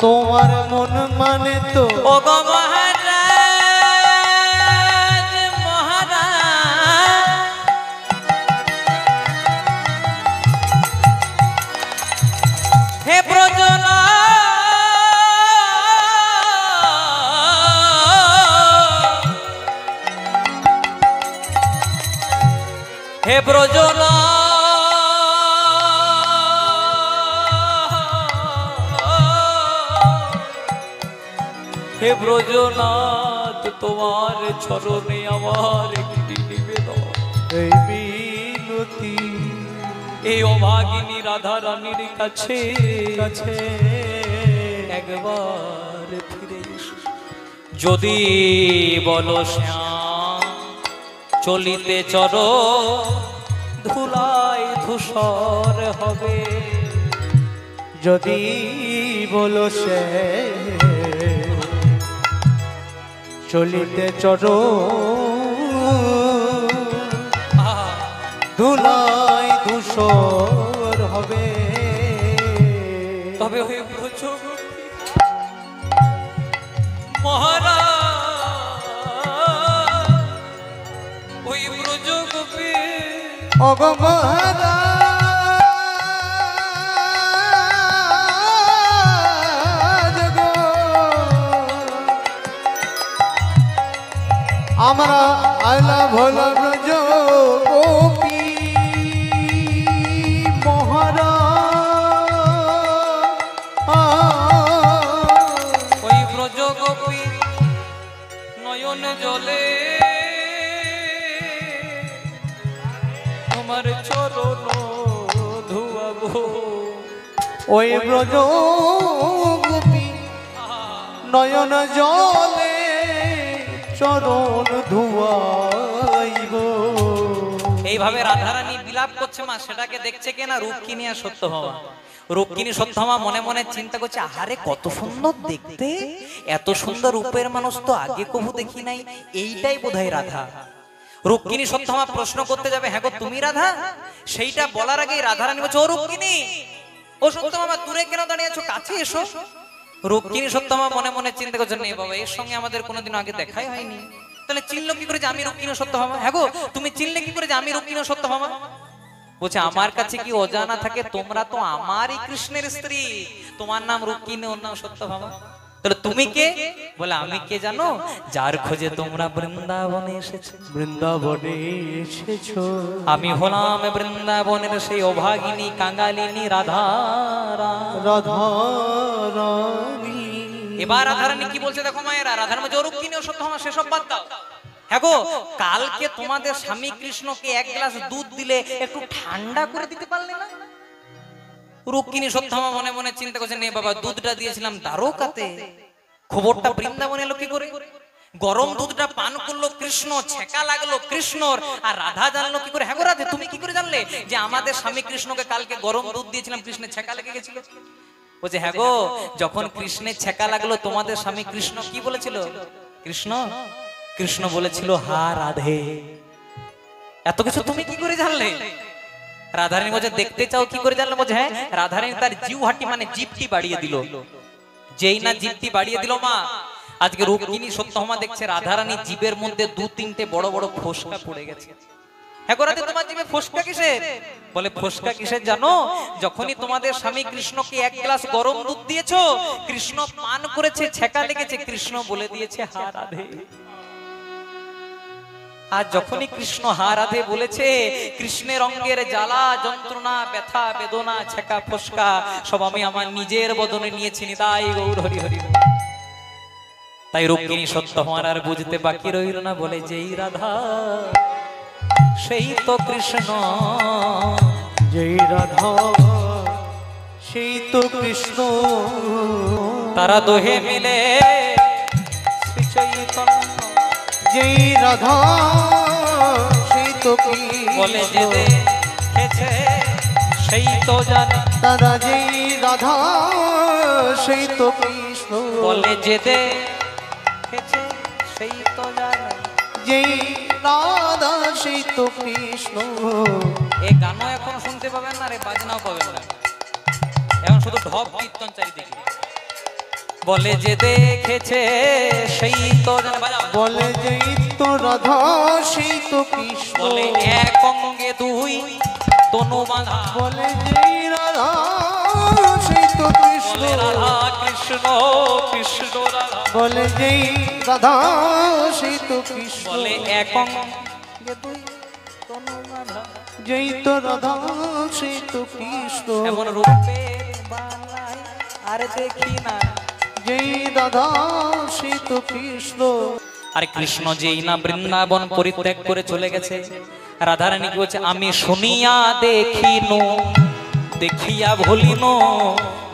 তোমার মন মানে তো ও গো মহারাজ, মহারাজ হে ব্রজনা, হে ব্রজনা, হে ব্রজনাথ, তোমার চরণে আমার একটি নিবেদন। এই মিনতি এই অভাগিনী রাধা রানীর কাছে কাছে একবার ফিরে এসো। যদি বলো শ্যাম চলিতে চলো, ধুলায় ধূসর হবে। যদি বলো সে চলিতে চলো, ধুলাই ধূসর হবে। তবে ওই ব্রজ মহারাজ, ওই ব্রজ গোপী অগ মহারাজ গো, আমরা আলা ভোলা ব্রজ গোপী ওই ব্রজ গোপী নয়ন জলে তোমার চরণ ধুয়াবো। ওই ব্রজ গোপী নয়ন জলে চরণ ধুয়াইব। এইভাবে রাধারানী বিলাপ করছে মা, সেটাকে দেখছে কে না রুক্মিণী আর সত্যভামা। রুক্মিণী সত্যভামা মনে মনে চিন্তা করছে, আহারে কত সুন্দর দেখতে, এত সুন্দর রূপের মানুষ তো আগে কবু দেখি নাই, এইটাই বোধহয় রাধা। রুক্মিণী সত্যভামা প্রশ্ন করতে যাবে, হ্যাঁ গো তুমি রাধা? সেইটা বলার আগেই রাধারানী বলছে, ও রুক্মিণী, ও সত্যভামা দূরে কেন দাঁড়িয়ে আছো, কাছে এসো। রুক্মিণী সত্যভামা মনে মনে চিন্তা করছে, নেই বাবা, এর সঙ্গে আমাদের কোনোদিন আগে দেখাই হয়নি, তাহলে চিনলো কি করে যে আমি রুক্মিণী সত্যভামা? হ্যাঁ গো তুমি চিনলে কি করে যে আমি রুক্মিণী সত্যভামা? বলছে, আমার কাছে কি অজানা থাকে? তোমরা তো আমারই কৃষ্ণের স্ত্রী, তোমার নাম রুক্মিণী, ওর নাম সত্যভামা। তাহলে তুমি কে? বলে, আমি কে জানো? যার খোঁজে তোমরা বৃন্দাবনে এসেছো। বৃন্দাবনে এসেছো, আমি হলাম বৃন্দাবনের সেই অভাগিনী কাঙ্গালিনী রাধা রাধারানী। এবার রাধারানী কি বলছে দেখো মায়েরা, রাধার মধ্যে রুক্মিণী ও সত্যভামা সেসব বাদ দাও। হ্যাঁ গো, কালকে তোমাদের স্বামী কৃষ্ণকে এক গ্লাস দুধ দিলে একটু ঠান্ডা করে দিতে পারলে না? রুক্মিণী সত্যভামা মনে মনে চিন্তা করছে, নে বাবা, দুধটা দিয়েছিলাম দ্বারকাতে, খবরটা বৃন্দাবনে এলো কি করে? গরম দুধটা পান করলো কৃষ্ণ, ছেঁকা লাগলো কৃষ্ণর, আর রাধা জানলো কি করে? হ্যাঁ গো রাধে, তুমি কি করে জানলে যে আমাদের স্বামী কৃষ্ণকে কালকে গরম দুধ দিয়েছিলাম, কৃষ্ণের ছেঁকা লেগে গেছিল? বলছে, হ্যাঁ গো, যখন কৃষ্ণের ছেঁকা লাগলো তোমাদের স্বামী কৃষ্ণ কি বলেছিল? কৃষ্ণ বলেছিল, হা রাধে। এত কিছু তুমি কি করে জানলে? রাধারানী বলছে, দেখতে চাও কি করে জানলে? বলছে, হ্যাঁ। রাধারানী তার জিহ্বাটি মানে জিভটি বাড়িয়ে দিল। যেই না জিভটি বাড়িয়ে দিল মা, আজকে রুক্মিণী সত্যভামা দেখছে রাধারানী জিভের মধ্যে দু তিনটে বড় বড় ফোসকা পড়ে গেছে। হ্যাঁ গো রাধে, তোমার জিভে ফোসকা কিসের? বলে, ফোসকা কিসের জানো? যখনই তোমাদের স্বামী কৃষ্ণকে এক গ্লাস গরম দুধ দিয়েছো, কৃষ্ণ পান করেছে, ছেঁকা লেগেছে, কৃষ্ণ বলে দিয়েছে হা রাধে। আর যখনই কৃষ্ণ হা রাধে বলেছে, কৃষ্ণের অঙ্গের জ্বালা যন্ত্রণা ব্যথা বেদনা ছেঁকা ফোসকা সব আমি আমার নিজের বদনে নিয়েছি, নিতাই গৌর হরি হরি। তাই রুক্মিণী সত্যভামার আর বুঝতে বাকি রইল না, বলে, যেই রাধা সেই তো কৃষ্ণ, যেই রাধা সেই তো কৃষ্ণ, তারা দোহে মিলে শ্রী চৈতন্য। যেই রাধা সেই তো কৃষ্ণ, বলে, যে দেখেছে সেই তো জানে, তারা যেই রাধা সেই তো কৃষ্ণ, বলে, যে দেখেছে সেই তো জানে। যেই রাধা সেই তো কৃষ্ণ। এই গানও এখন শুনতে পাবেন না রে, বাজনাও পাবেন না, এখন শুধু ঢপ কীর্তন চারিদিকে। বলে, যে দেখেছে সেই তো জানে, বাজাও। বলে, যেই তো রাধা সেই তো কৃষ্ণ, বলে, এক অঙ্গে দুই তনু বাঁধা। বলে, যেই রাধা সেই তো কৃষ্ণ, বলে, রাধা কৃষ্ণ কৃষ্ণ রাধা। বলে, যেই রাধা সেই তো কৃষ্ণ, বলে, এক অঙ্গে দুই তনু বাঁধা। যেই তো রাধা সেই তো কৃষ্ণ, এমন রূপের বালাই আর দেখি না। যেই রাধা সেই তো কৃষ্ণ। আর কৃষ্ণ যেই না বৃন্দাবন পরিত্যাগ করে চলে গেছে, রাধারানী কি বলছে, আমি শুনিয়া দেখিনু, দেখিয়া ভুলিনু,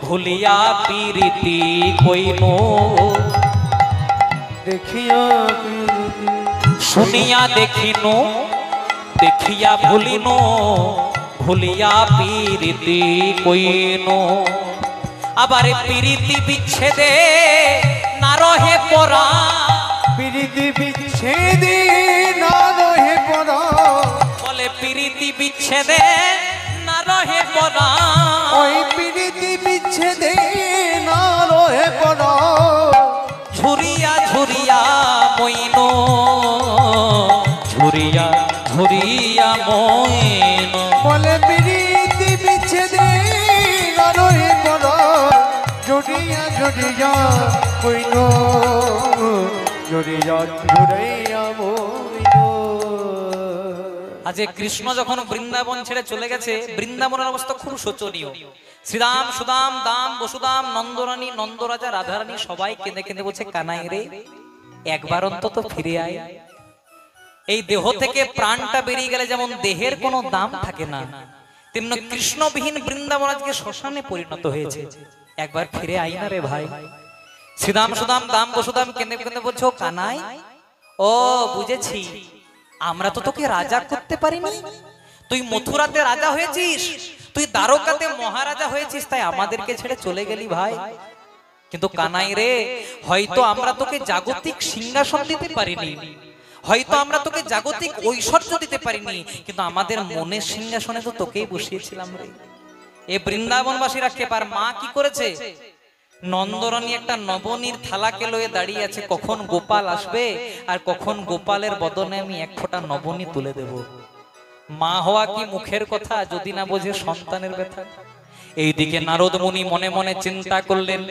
ভুলিয়া প্রীতি কইনু। দেখিয়া শুনিয়া দেখিনু, দেখিয়া ভুলিনু, ভুলিয়া প্রীতি কইনু। আবার প্রীতি বিচ্ছেদে না রহে পরা, প্রীতি বিচ্ছেদে না রহে পরা, বলে, প্রীতি বিচ্ছেদে না রহে পরা। ওই প্রীতি বিচ্ছেদে না রহে পরা। ঝুরিয়া ঝুরিয়া মইন, ঝুরিয়া ঝুরিয়া মইন। বলে, প্রীতি বিচ্ছেদে না রহে পরা। জড়িয়া জড়িয়া কইল, জুড়িয়া জুড়াইয়া মইল। আজ কৃষ্ণ যখন বৃন্দাবন ছেড়ে চলে গেছে, বৃন্দাবনের অবস্থা খুব শোচনীয়। শ্রীরাম, সুদাম, দাম, বসুদাম, নন্দরানী, নন্দরাজা, রাধারানী সবাই কেঁদে কেঁদে বলছে, কানাই রে একবার অন্তত ফিরে আয়। এই দেহ থেকে প্রাণটা বেরিয়ে গেলে যেমন দেহের কোনো দাম থাকে না, তেমনি কৃষ্ণবিহীন বৃন্দাবন আজকে শ্মশানে পরিণত হয়েছে। একবার ফিরে আই না রে ভাই। শ্রীরাম, সুদাম, দাম, বসুদাম কেঁদে কেঁদে বলছো, কানাই ও বুঝেছি, আমরা তো তোকে রাজা করতে পারিনি। তুই মথুরাতে রাজা হয়েছিস, তুই দ্বারকাতে মহারাজা হয়েছিস, তাই আমাদেরকে ছেড়ে চলে গেলি ভাই। কিন্তু কানাই রে, হয়তো আমরা তোকে জাগতিক সিংহাসন দিতে পারিনি, হয়তো আমরা তোকে জাগতিক ঐশ্বর্য দিতে পারিনি, কিন্তু আমাদের মনের সিংহাসনে তো তোকেই বসিয়েছিলাম রে। এ বৃন্দাবনবাসীরা কেবার মা কি করেছে, নন্দরানী একটা নবনীর থালাকে লয়ে দাঁড়িয়ে আছে, কখন গোপাল আসবে আর কখন গোপালের বদনে আমি এক ফোঁটা নবনী তুলে দেব। মা হওয়া কি মুখের কথা, যদি না বোঝে সন্তানের ব্যথা। এইদিকে নারদ মুনি মনে মনে চিন্তা করলেন,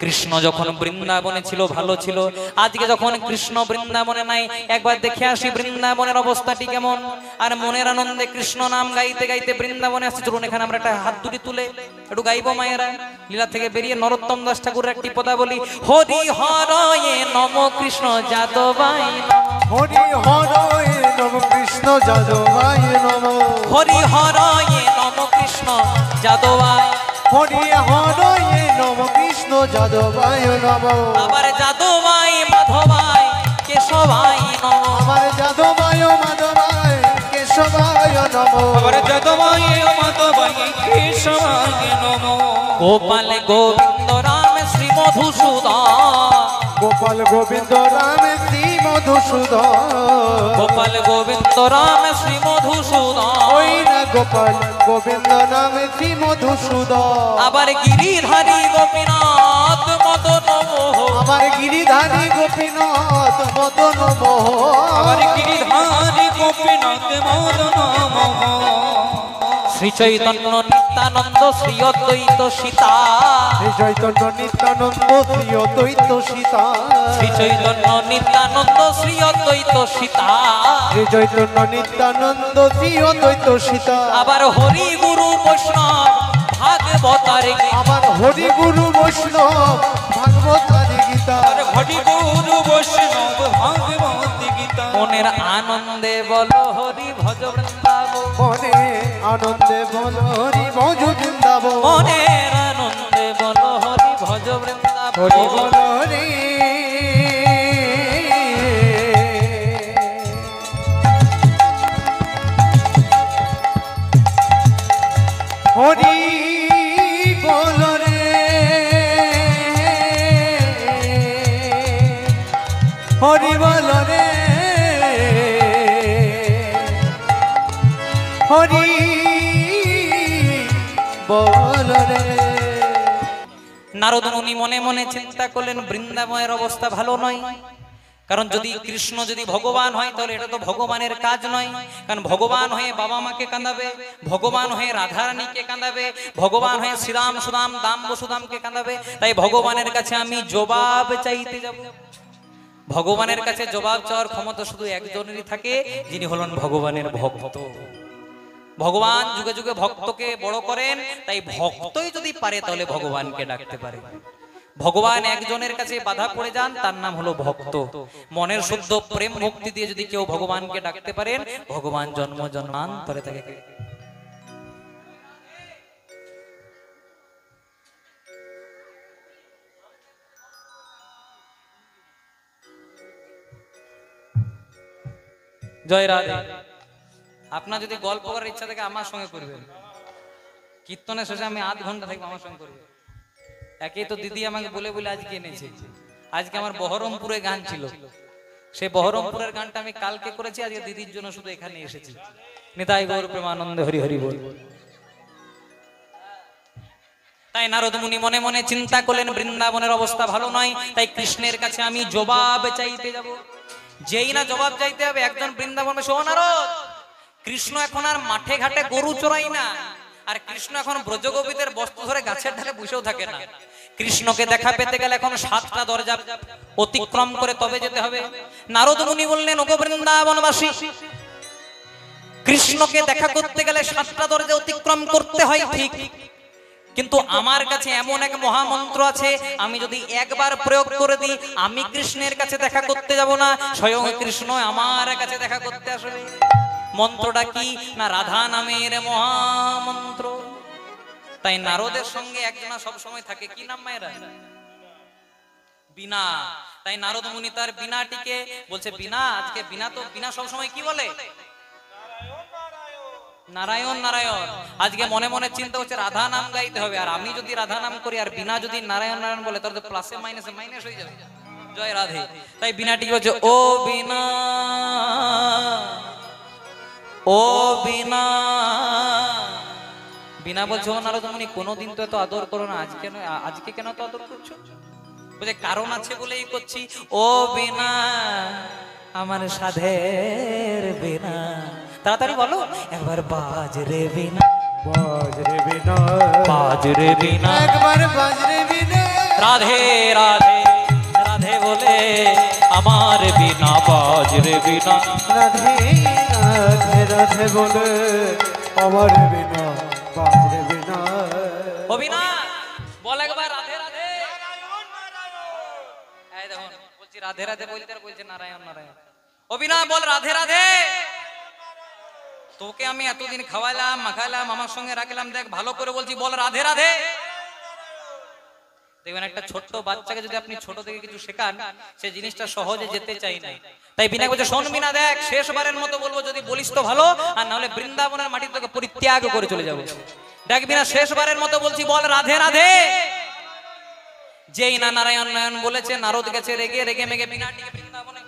কৃষ্ণ যখন বৃন্দাবনে ছিল ভালো ছিল, আজকে যখন কৃষ্ণ বৃন্দাবনে নাই, একবার দেখে আসি বৃন্দাবনের অবস্থাটি কেমন। আর মনের আনন্দে কৃষ্ণ নাম গাইতে গাইতে বৃন্দাবনে আসছে। চলুন এখানে আমরা একটা হাত দুটি তুলে একটু গাইবো মায়েরা। লীলা থেকে বেরিয়ে নরোত্তম দাস ঠাকুরের একটি পদাবলী, হরি হরয়ে নম কৃষ্ণ যাদবায় নম। হরি হরয়ে নম কৃষ্ণ যাদবায় নম। হরি হরয়ে নম কৃষ্ণ যাদবায়। হরি হরয়ে নম কৃষ্ণ যাদবায় নম। আবার যাদবায় মাধবায় কেশবায় নম। আমার যাদবায় মাধবায় কেশবায় নম। আবার যাদবায় মাধবায় কেশবায় নমো। গোপাল গোবিন্দ রাম শ্রী মধুসূদন। গোপাল গোবিন্দ রাম শ্রী মধুসূদন। গোপাল গোবিন্দ রাম শ্রী মধুসূদন। ওই না গোপাল গোবিন্দ নাম শ্রী মধুসূদন। আবার গিরিধারী গোপীনাথ মদন মোহন। আমার গিরিধারী গোপীনাথ মদন মোহন। আবার গিরিধারী গোপীনাথ মদন মোহন। শ্রী চৈতন্য নিত্যানন্দ শ্রী অদ্বৈত সীতা। শ্রী চৈতন্য নিত্যানন্দ শ্রী অদ্বৈত সীতা। শ্রী চৈতন্য নিত্যানন্দ শ্রী অদ্বৈত সীতা। শ্রী চৈতন্য নিত্যানন্দ শ্রী অদ্বৈত সীতা। আবার হরি গুরু বৈষ্ণব ভাগবতার গীতা। আমার হরি গুরু বৈষ্ণব ভাগবতারি গীতা। আর ঘটি গুরু বৈষ্ণব ভাগবত গীতা। মনের আনন্দে বল হরি ভজ বৃন্দাবন। মনে আনন্দে বল হরি ভজ বৃন্দাবন। মনের আনন্দে বল হরি ভজ বৃন্দাবন। হরি বল হরি। হরি বল রে। হরি বল রে। হরি বল রে। নারদ মুনি মনে মনে চিন্তা করলেন, বৃন্দাবনের অবস্থা ভালো নয়। কারণ যদি কৃষ্ণ যদি ভগবান হয়, তাহলে এটা তো ভগবানের কাজ নয়। কারণ ভগবান হয়ে বাবা মাকে কাঁদাবে, ভগবান হয়ে রাধারানীকে কাঁদাবে, ভগবান হয়ে শ্রীরাম, সুদাম, দাম, বসুদামকে কাঁদাবে। তাই ভগবানের কাছে আমি জবাব চাইতে যাব। ভগবানের কাছে জবাব চাওয়ার ক্ষমতা শুধু একজনেরই থাকে, যিনি হলেন ভগবানের ভক্ত। ভগবান যুগে যুগে ভক্তকে বড় করেন, তাই ভক্তই যদি পারে তাহলে ভগবানকে ডাকতে পারে। ভগবান একজনের কাছে বাধা পড়ে যান, তার নাম হলো ভক্ত। মনের শুদ্ধ প্রেম ভক্তি দিয়ে যদি কেউ ভগবানকে ডাকতে পারেন, ভগবান জন্ম জন্মান্তরে তাকে। জয় রাধে। আপনার যদি গল্প করার ইচ্ছা থাকে আমার সঙ্গে করবেন। কীর্তনের শেষে আমি আধ ঘন্টা থাকবো, আমার সঙ্গে করবেন। একেই তো দিদি আমাকে বলে বলে আজকে এনেছে। আজকে আমার বহরমপুরে গান ছিল, সেই বহরমপুরের গানটা আমি কালকে করেছি, আজকে দিদির জন্য শুধু এখানে এসেছি। নিতাই গৌর প্রেমানন্দে হরি হরি বল। তাই নারদ মুনি মনে মনে চিন্তা করলেন, বৃন্দাবনের অবস্থা ভালো নয়, তাই কৃষ্ণের কাছে আমি জবাব চাইতে যাব। যেই না জবাব চাইতে হবে, একজন বৃন্দাবনে শোন নারদ, কৃষ্ণ এখন আর মাঠে ঘাটে গরু চড়াই না, আর কৃষ্ণ এখন ব্রজগোপীদের বস্ত্র ধরে গাছের ধারে বসেও থাকে না। কৃষ্ণকে দেখা পেতে গেলে এখন 7টা দরজা অতিক্রম করে তবে যেতে হবে। নারদ মুনি বললেন, ওগো বৃন্দাবনবাসী, কৃষ্ণকে দেখা করতে গেলে 7টা দরজা অতিক্রম করতে হয় ঠিক, কিন্তু আমার কাছে এমন এক মহামন্ত্র আছে, আমি যদি একবার প্রয়োগ করে দিই, আমি কৃষ্ণের কাছে দেখা করতে যাব না, স্বয়ং কৃষ্ণ আমার কাছে দেখা করতে আসবে। মন্ত্রটা কি না? রাধা নামের মহামন্ত্র। তাই নারদের সঙ্গে একজনা সব সময় থাকে, কি নাম মায়েরা? বিনা। তাই নারদ মুনি তার বিনাটিকে বলছে, বিনা, আজকে বিনা তো বিনা সব সময় কি বলে? নারায়ণ নারায়ণ। আজকে মনে মনে চিন্তা হচ্ছে রাধা নাম গাইতে হবে, আর আমি যদি রাধা নাম করি আর বিনা যদি নারায়ণ নারায়ণ বলে, তাহলে তো প্লাসে মাইনাসে মাইনাস হয়ে যাবে। জয় রাধে। তাই বিনাটিকে বলছে, ও বিনা, ও বিনা। বিনা বলছে, ও নারদ মুনি, কোনোদিন তো এত আদর করো না, আজকে কেন তো আদর করছো? বলছে, কারণ আছে বলেই করছি। ও বিনা, আমার সাধের বিনা। তাড়াতাড়ি বলো একবার, বাজরে বিনা, বাজরে বিনা, বাজরে বিনা, একবার বাজরে বিনা। রাধে রাধে রাধে বলে আমার বিনা, বাজরে বিনা। রাধে রাধে রাধে বলে আমার বিনা, বাজরে বিনা। ও বিনা, বল একবার রাধে রাধে। এই দেখুন, বলছি রাধে রাধে বলতে, আর বলছে নারায়ণ নারায়ণ। ও বিনা, বল রাধে রাধে। তোকে আমি এতদিন খাওয়াইলাম, মাখাইলাম, আমার সঙ্গে রাখলাম, দেখ ভালো করে বলছি, বল রাধে রাধে। দেখবেন একটা ছোট্ট বাচ্চাকে যদি আপনি ছোট থেকে কিছু শেখান, সে জিনিসটা সহজে যেতে চাই না। তাই বিনা বলছে, শোন বিনা, দেখ শেষবারের মতো বলবো, যদি বলিস তো ভালো, আর না হলে বৃন্দাবনের মাটি থেকে পরিত্যাগ করে চলে যাবো। দেখ বিনা, শেষবারের মতো বলছি, বল রাধে রাধে। যেই না নারায়ণ নারায়ণ বলেছে, নারদ গেছে রেগে রেগে মেগে বিনাটিকে বৃন্দাবনে,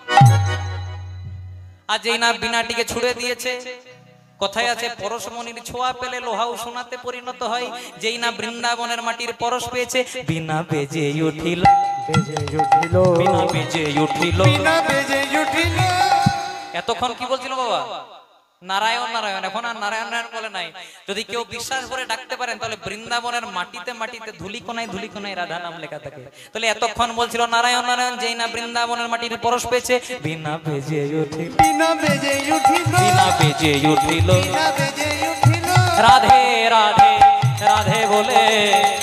আর যেই না বিনাটিকে ছুড়ে দিয়েছে, কথায় আছে পরশমণির ছোঁয়া পেলে লোহাও সোনাতে পরিণত হয়। যেই না বৃন্দাবনের মাটির পরশ পেয়েছে, বিনা বেজে উঠিল, বেজে উঠিল, বিনা বেজে উঠিল, বিনা বেজে উঠিল। এতক্ষণ কি বলছিল বাবা? নারায়ণ নারায়ণ। এখন আর নারায়ণ নারায়ণ বলে নাই। যদি কেউ বিশ্বাস করে ডাকতে পারেন, তাহলে বৃন্দাবনের মাটিতে মাটিতে ধুলিকোনায় ধুলিকোনায় রাধা নাম লেখা থাকে। তাহলে এতক্ষণ বলছিল নারায়ণ নারায়ণ, যেই না বৃন্দাবনের মাটির পরশ পেয়েছে, বিনা বেজে উঠিল, বিনা বেজে উঠিল, বিনা বেজে উঠিল, বিনা বেজে উঠিল। রাধে রাধে রাধে বলে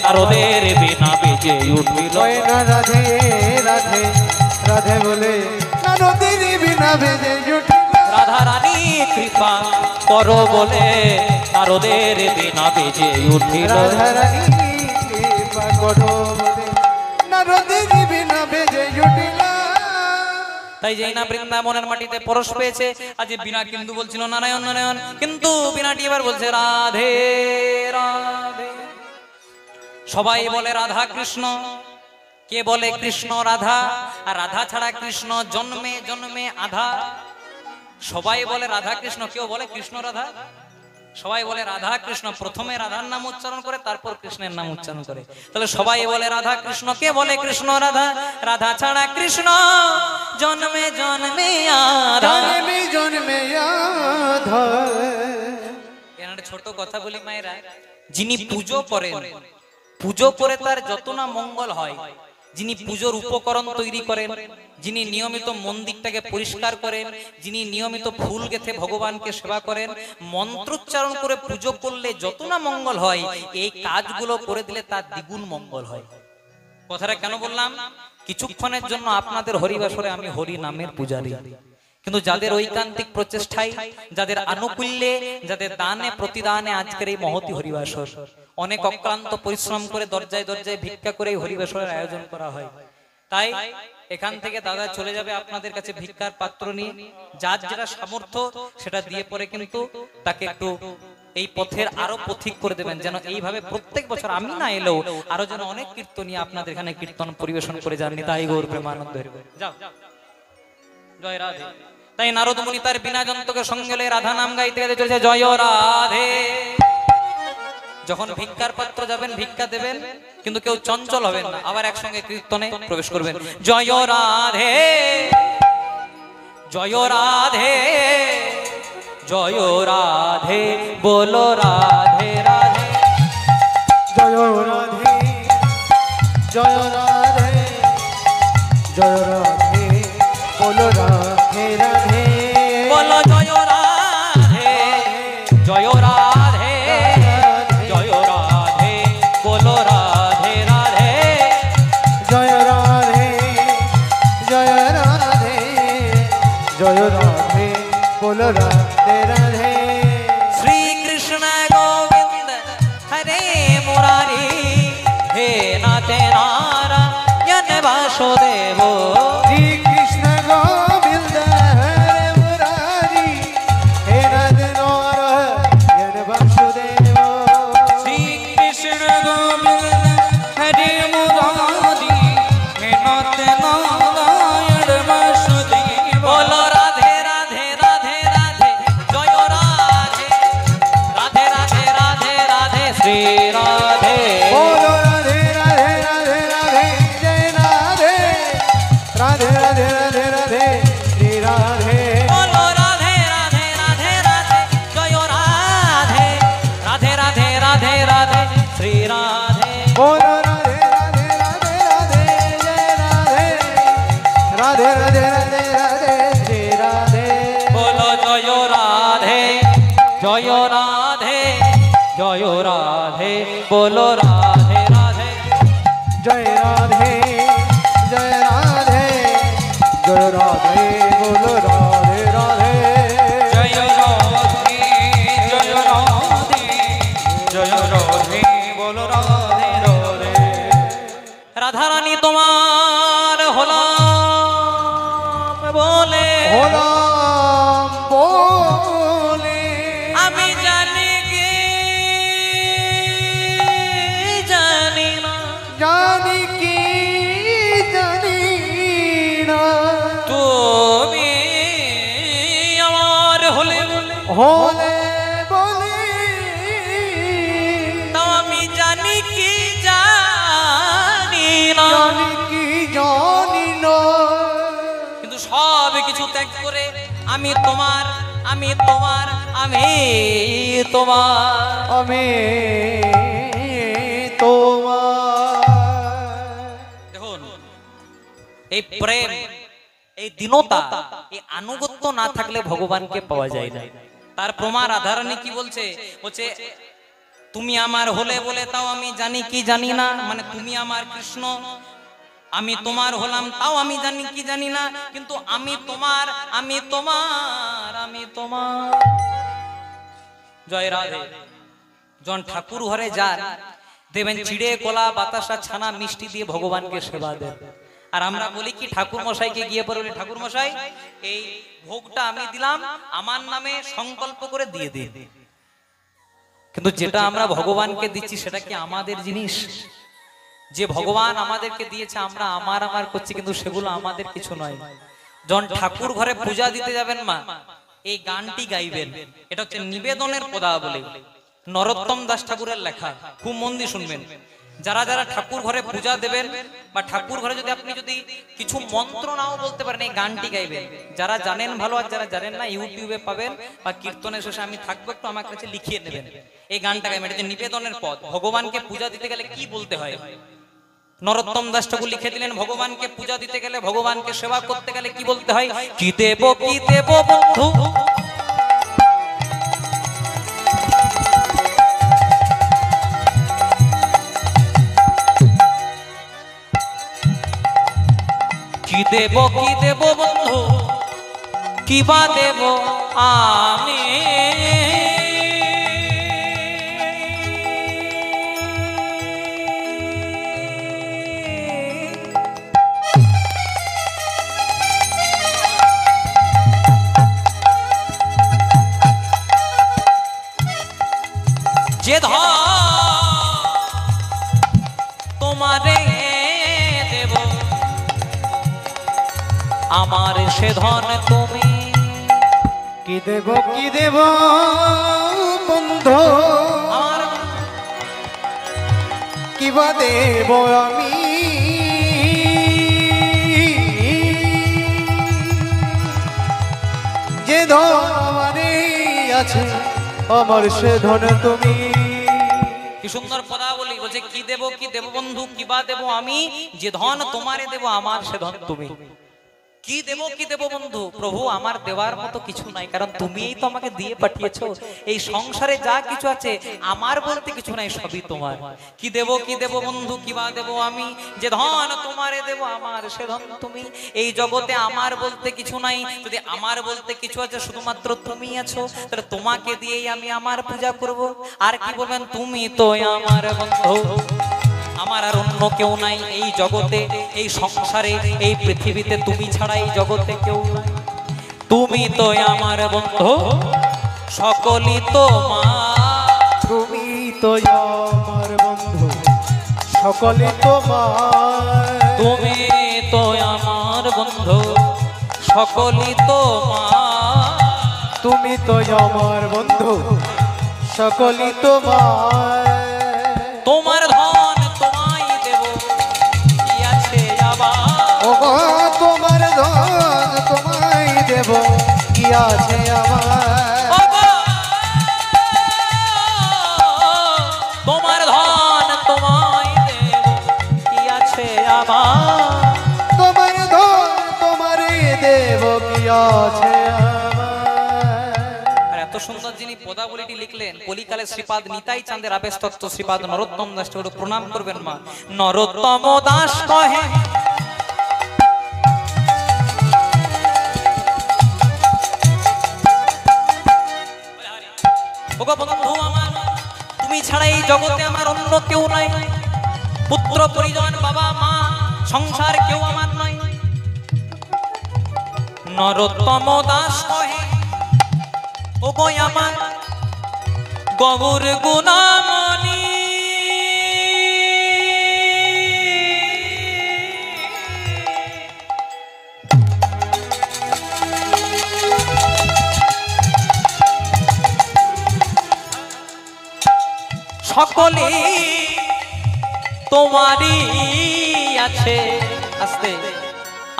নারদের বিনা বেজে উঠিল। জয় না রাধে রাধে রাধে বলে নারদের বিনা বেজে উঠিল। রাধা রানী কৃপা করো বলে নারদের বিনা বেজে উঠিল। রাধা রানী কৃপা করো বলে নারদের বিনা বেজে উঠিল। তাই যেই না বৃন্দাবনের মাটিতে পরশ পেয়েছে, আজ বিনা কিন্তু বলছিল নারায়ণ নারায়ণ, কিন্তু বিনাটি এবার বলছে রাধে রাধে। সবাই বলে রাধা কৃষ্ণ, কে বলে কৃষ্ণ রাধা, আর রাধা ছাড়া কৃষ্ণ জন্মে জন্মে আধা। সবাই বলে রাধা কৃষ্ণ, কেউ বলে কৃষ্ণ রাধা। সবাই বলে রাধা কৃষ্ণ, প্রথমে রাধার নাম উচ্চারণ করে, তারপর কৃষ্ণের নাম উচ্চারণ করে। তাহলে সবাই বলে রাধা কৃষ্ণ, কে বলে কৃষ্ণ রাধা। রাধা ছাড়া কৃষ্ণ জন্মে জন্মে আধা, জন্মে জন্মে আধা। এখানে ছোট কথা বলি মায়েরা, যিনি পুজো করেন, পুজো করে তার যত না মঙ্গল হয়, যিনি পুজোর উপকরণ তৈরি করেন, যিনি নিয়মিত মন্দিরটাকে পরিষ্কার করেন, যিনি নিয়মিত ফুল গেথে ভগবানকে সেবা করেন, মন্ত্রোচ্চারণ করে পুজো করলে যত না মঙ্গল হয়, এই কাজগুলো করে দিলে তার দ্বিগুণ মঙ্গল হয়। কথাটা কেন বললাম? কিছুক্ষণের জন্য আপনাদের হরিবাসরে আমি হরি নামের পূজারী, কিন্তু যাদের ঐকান্তিক প্রচেষ্টায়, যাদের আনুকূল্যে, যাদের দানে প্রতিদানে আজকের এই মহতি হরিবাসর, অনেক অক্লান্ত পরিশ্রম করে দরজায় দরজায় ভিক্ষা করে এই হরিবাসরের আয়োজন করা হয়। তাই এখান থেকে দাদা চলে যাবে আপনাদের কাছে ভিক্ষার পাত্র নিয়ে, যার যেটা সামর্থ্য সেটা দিয়ে পরে কিন্তু তাকে একটু এই পথের আরো পথিক করে দেবেন, যেন এইভাবে প্রত্যেক বছর আমি না এলেও আরো যেন অনেক কীর্তনীয় আপনাদের এখানে কীর্তন পরিবেশন করে যান। নিতাই গৌর প্রেমানন্দ। যাও, জয় রাধে। তাই নারদ মুনি তার বিনা যন্ত্রকে সঙ্গে লয়ে রাধা নাম গাইতে গাইতে চলেছে, জয় রাধে। যখন ভিক্ষার পাত্র যাবেন, ভিক্ষা দেবেন, কিন্তু কেউ চঞ্চল হবেন না, আবার একসঙ্গে কীর্তনে প্রবেশ করবেন। জয় রাধে, জয় রাধে, জয় রাধে, বলো রাধে রাধে, জয় রাধে জয় রাধে জয় রাধে বলো রাধে রাধে বলো জয় রাধে জয় রাধে জয় রাধে বলো রাধে রাধে জয় রাধে জয় রাধে জয় রাধে বলো রাধে রাধে শ্রী কৃষ্ণ গোবিন্দ হরে মুরারি হে নাথে নারায়ণ বাসুদেব শ্রী কৃষ্ণ গোবিন্দ হরে মুরারি হে রাধে নারায়ণ বাসুদেব শ্রী কৃষ্ণ গোবিন্দ হরে মুরারি হে নাথ নারায়ণ বাসুদেব বলো রাধে রাধে রাধে রাধে জয় রাধে রাধে রাধে রাধে রাধে শ্রী রাধে बोलो राधे राधे राधे राधे जय राधे राधे राधे राधे राधे श्री राधे বলো রাধে রাধে রাধে রাধে জয় রাধে রাধে রাধে রাধে রাধে শ্রী রাধে बोलो राधे राधे राधे राधे जय राधे राधे राधे राधे राधे श्री राधे বলো জয় রাধে জয় রাধে জয় রাধে বলো রাধে রাধে जय राधे जय राधे जय राधे बोलो राधे राधे জয় রাধে জয় রাধে জয় রাধে বলো রাধে রাধে রাধারানী তোমার হলাম বলে होलाम बोले আমি জানি কি জানি না जानी की जानी ना তুমি আমার হলে বলে होले बोले তাও আমি জানি কি জানি না जानी की जानी ना কিন্তু সব কিছু ত্যাগ করে আমি তোমার আমি তোমার আমি তোমার हमें তোমার দেখুন এই প্রেম এই দীনতা এই আনুগত্য না থাকলে ভগবানকে পাওয়া যায় না তার প্রমাণ রাধারানী কি বলছে বলছে তুমি আমার হলে বলে তাও আমি জানি কি জানি না মানে তুমি আমার কৃষ্ণ আমি তোমার হলাম তাও আমি জানি কি জানি না কিন্তু আমি তোমার আমি তোমার আমি তোমার জয় রাধে জন ঠাকুর ঘরে যান দেবেন চিড়ে কলা বাতাসা ছানা মিষ্টি দিয়ে ভগবানকে সেবা দেন আর আমরা বলি কি ঠাকুর মশাইকে গিয়ে পরে বলি ঠাকুর মশাই এই ভোগটা আমি দিলাম আমার নামে সংকল্প করে দিয়ে দিন কিন্তু যেটা আমরা ভগবানকে দিচ্ছি সেটা কি আমাদের জিনিস যে ভগবান আমাদেরকে দিয়েছে আমরা আমার আমার করছি কিন্তু সেগুলো আমাদের কিছু নয় যখন ঠাকুর ঘরে পূজা দিতে যাবেন মা এই গানটি গাইবেন এটা হচ্ছে নিবেদনের পদাবলী নরোত্তম দাস ঠাকুরের লেখা খুব মন দিয়ে শুনবেন যারা যারা ঠাকুর ঘরে পূজা দেবেন বা ঠাকুর ঘরে যদি আপনি যদি কিছু মন্ত্র নাও বলতে পারেন এই গানটি গাইবেন যারা জানেন ভালো আর যারা জানেন না ইউটিউবে পাবেন বা কীর্তনের শেষে আমি থাকবো একটু আমার কাছে লিখিয়ে নেবেন এই গানটা গাইবেন এটা নিবেদনের পদ ভগবানকে পূজা দিতে গেলে কি বলতে হয় নরোত্তম দাস ঠাকুর লিখে দিলেন ভগবানকে পূজা দিতে গেলে ভগবানকে সেবা করতে গেলে কি বলতে হয় কি দেব বন্ধু কি দেব বন্ধু কি বা দেব আমি যে ধন তোমারে দেব আমার সে ধন তুমি কি দেব বন্ধু আমার কিবা দেব আমি যে ধন আমারে আছে আমার সে ধন তুমি কি সুন্দর পদাবলী বলছে কি দেব বন্ধু, কিবা দেব আমি, যে ধন তোমারে দেব আমার সে ধন তুমি। কি দেব বন্ধু, প্রভু আমার দেওয়ার মতো কিছু নাই, কারণ তুমিই তো আমাকে দিয়ে পাঠিয়েছো। এই সংসারে যা কিছু আছে আমার বলতে কিছু নাই, সবই তোমার। কি দেব বন্ধু, কিবা দেব আমি, যে ধন তোমারে দেব আমার সে ধন তুমি। এই জগতে আমার বলতে কিছু নাই, যদি আমার বলতে কিছু আছে শুধুমাত্র তুমি আছো, তাহলে তোমাকে দিয়েই আমি আমার পূজা করব। আর কি বলবেন, তুমি তো আমার বন্ধু, আমার আর অন্য কেউ নাই এই জগতে, এই সংসারে, এই পৃথিবীতে তুমি ছাড়া এই জগতে কেউ নাই। তুমি তো আমার বন্ধু, সকলই তোমার। তুমি তো আমার বন্ধু, সকলে তোমার। তুমি তো আমার বন্ধু, সকলই তোমার। তুমি তো আমার বন্ধু, সকলে তোমার। তোমার ধন তোমায় দেব, কি আছে আবার। ও গো, তোমার ধন তোমায় দেব, কি আছে আমার। ওগো, তোমার ধন তোমায় দেব, কি আছে আবার। তোমার ধন তোমারে দেব, কি আছে আমার। আর এত সুন্দর যিনি পদাবলীটি লিখলেন, কলিকালে শ্রীপাদ নিতাই চাঁদের আবেশ তত্ত্ব শ্রীপাদ নরোত্তম দাস ঠাকুর, প্রণাম করবেন মা। নরোত্তম দাস কহে, ওগো বন্ধু আমার, তুমি ছাড়া এই জগতে আমার অন্য কেউ নাই। পুত্র পরিজন, বাবা মা, সংসার কেউ আমার নয়। নরোত্তম দাস কহে, ওগো আমার গৌর গুণামণি, সকলে তোমারই আছে। আস্তে,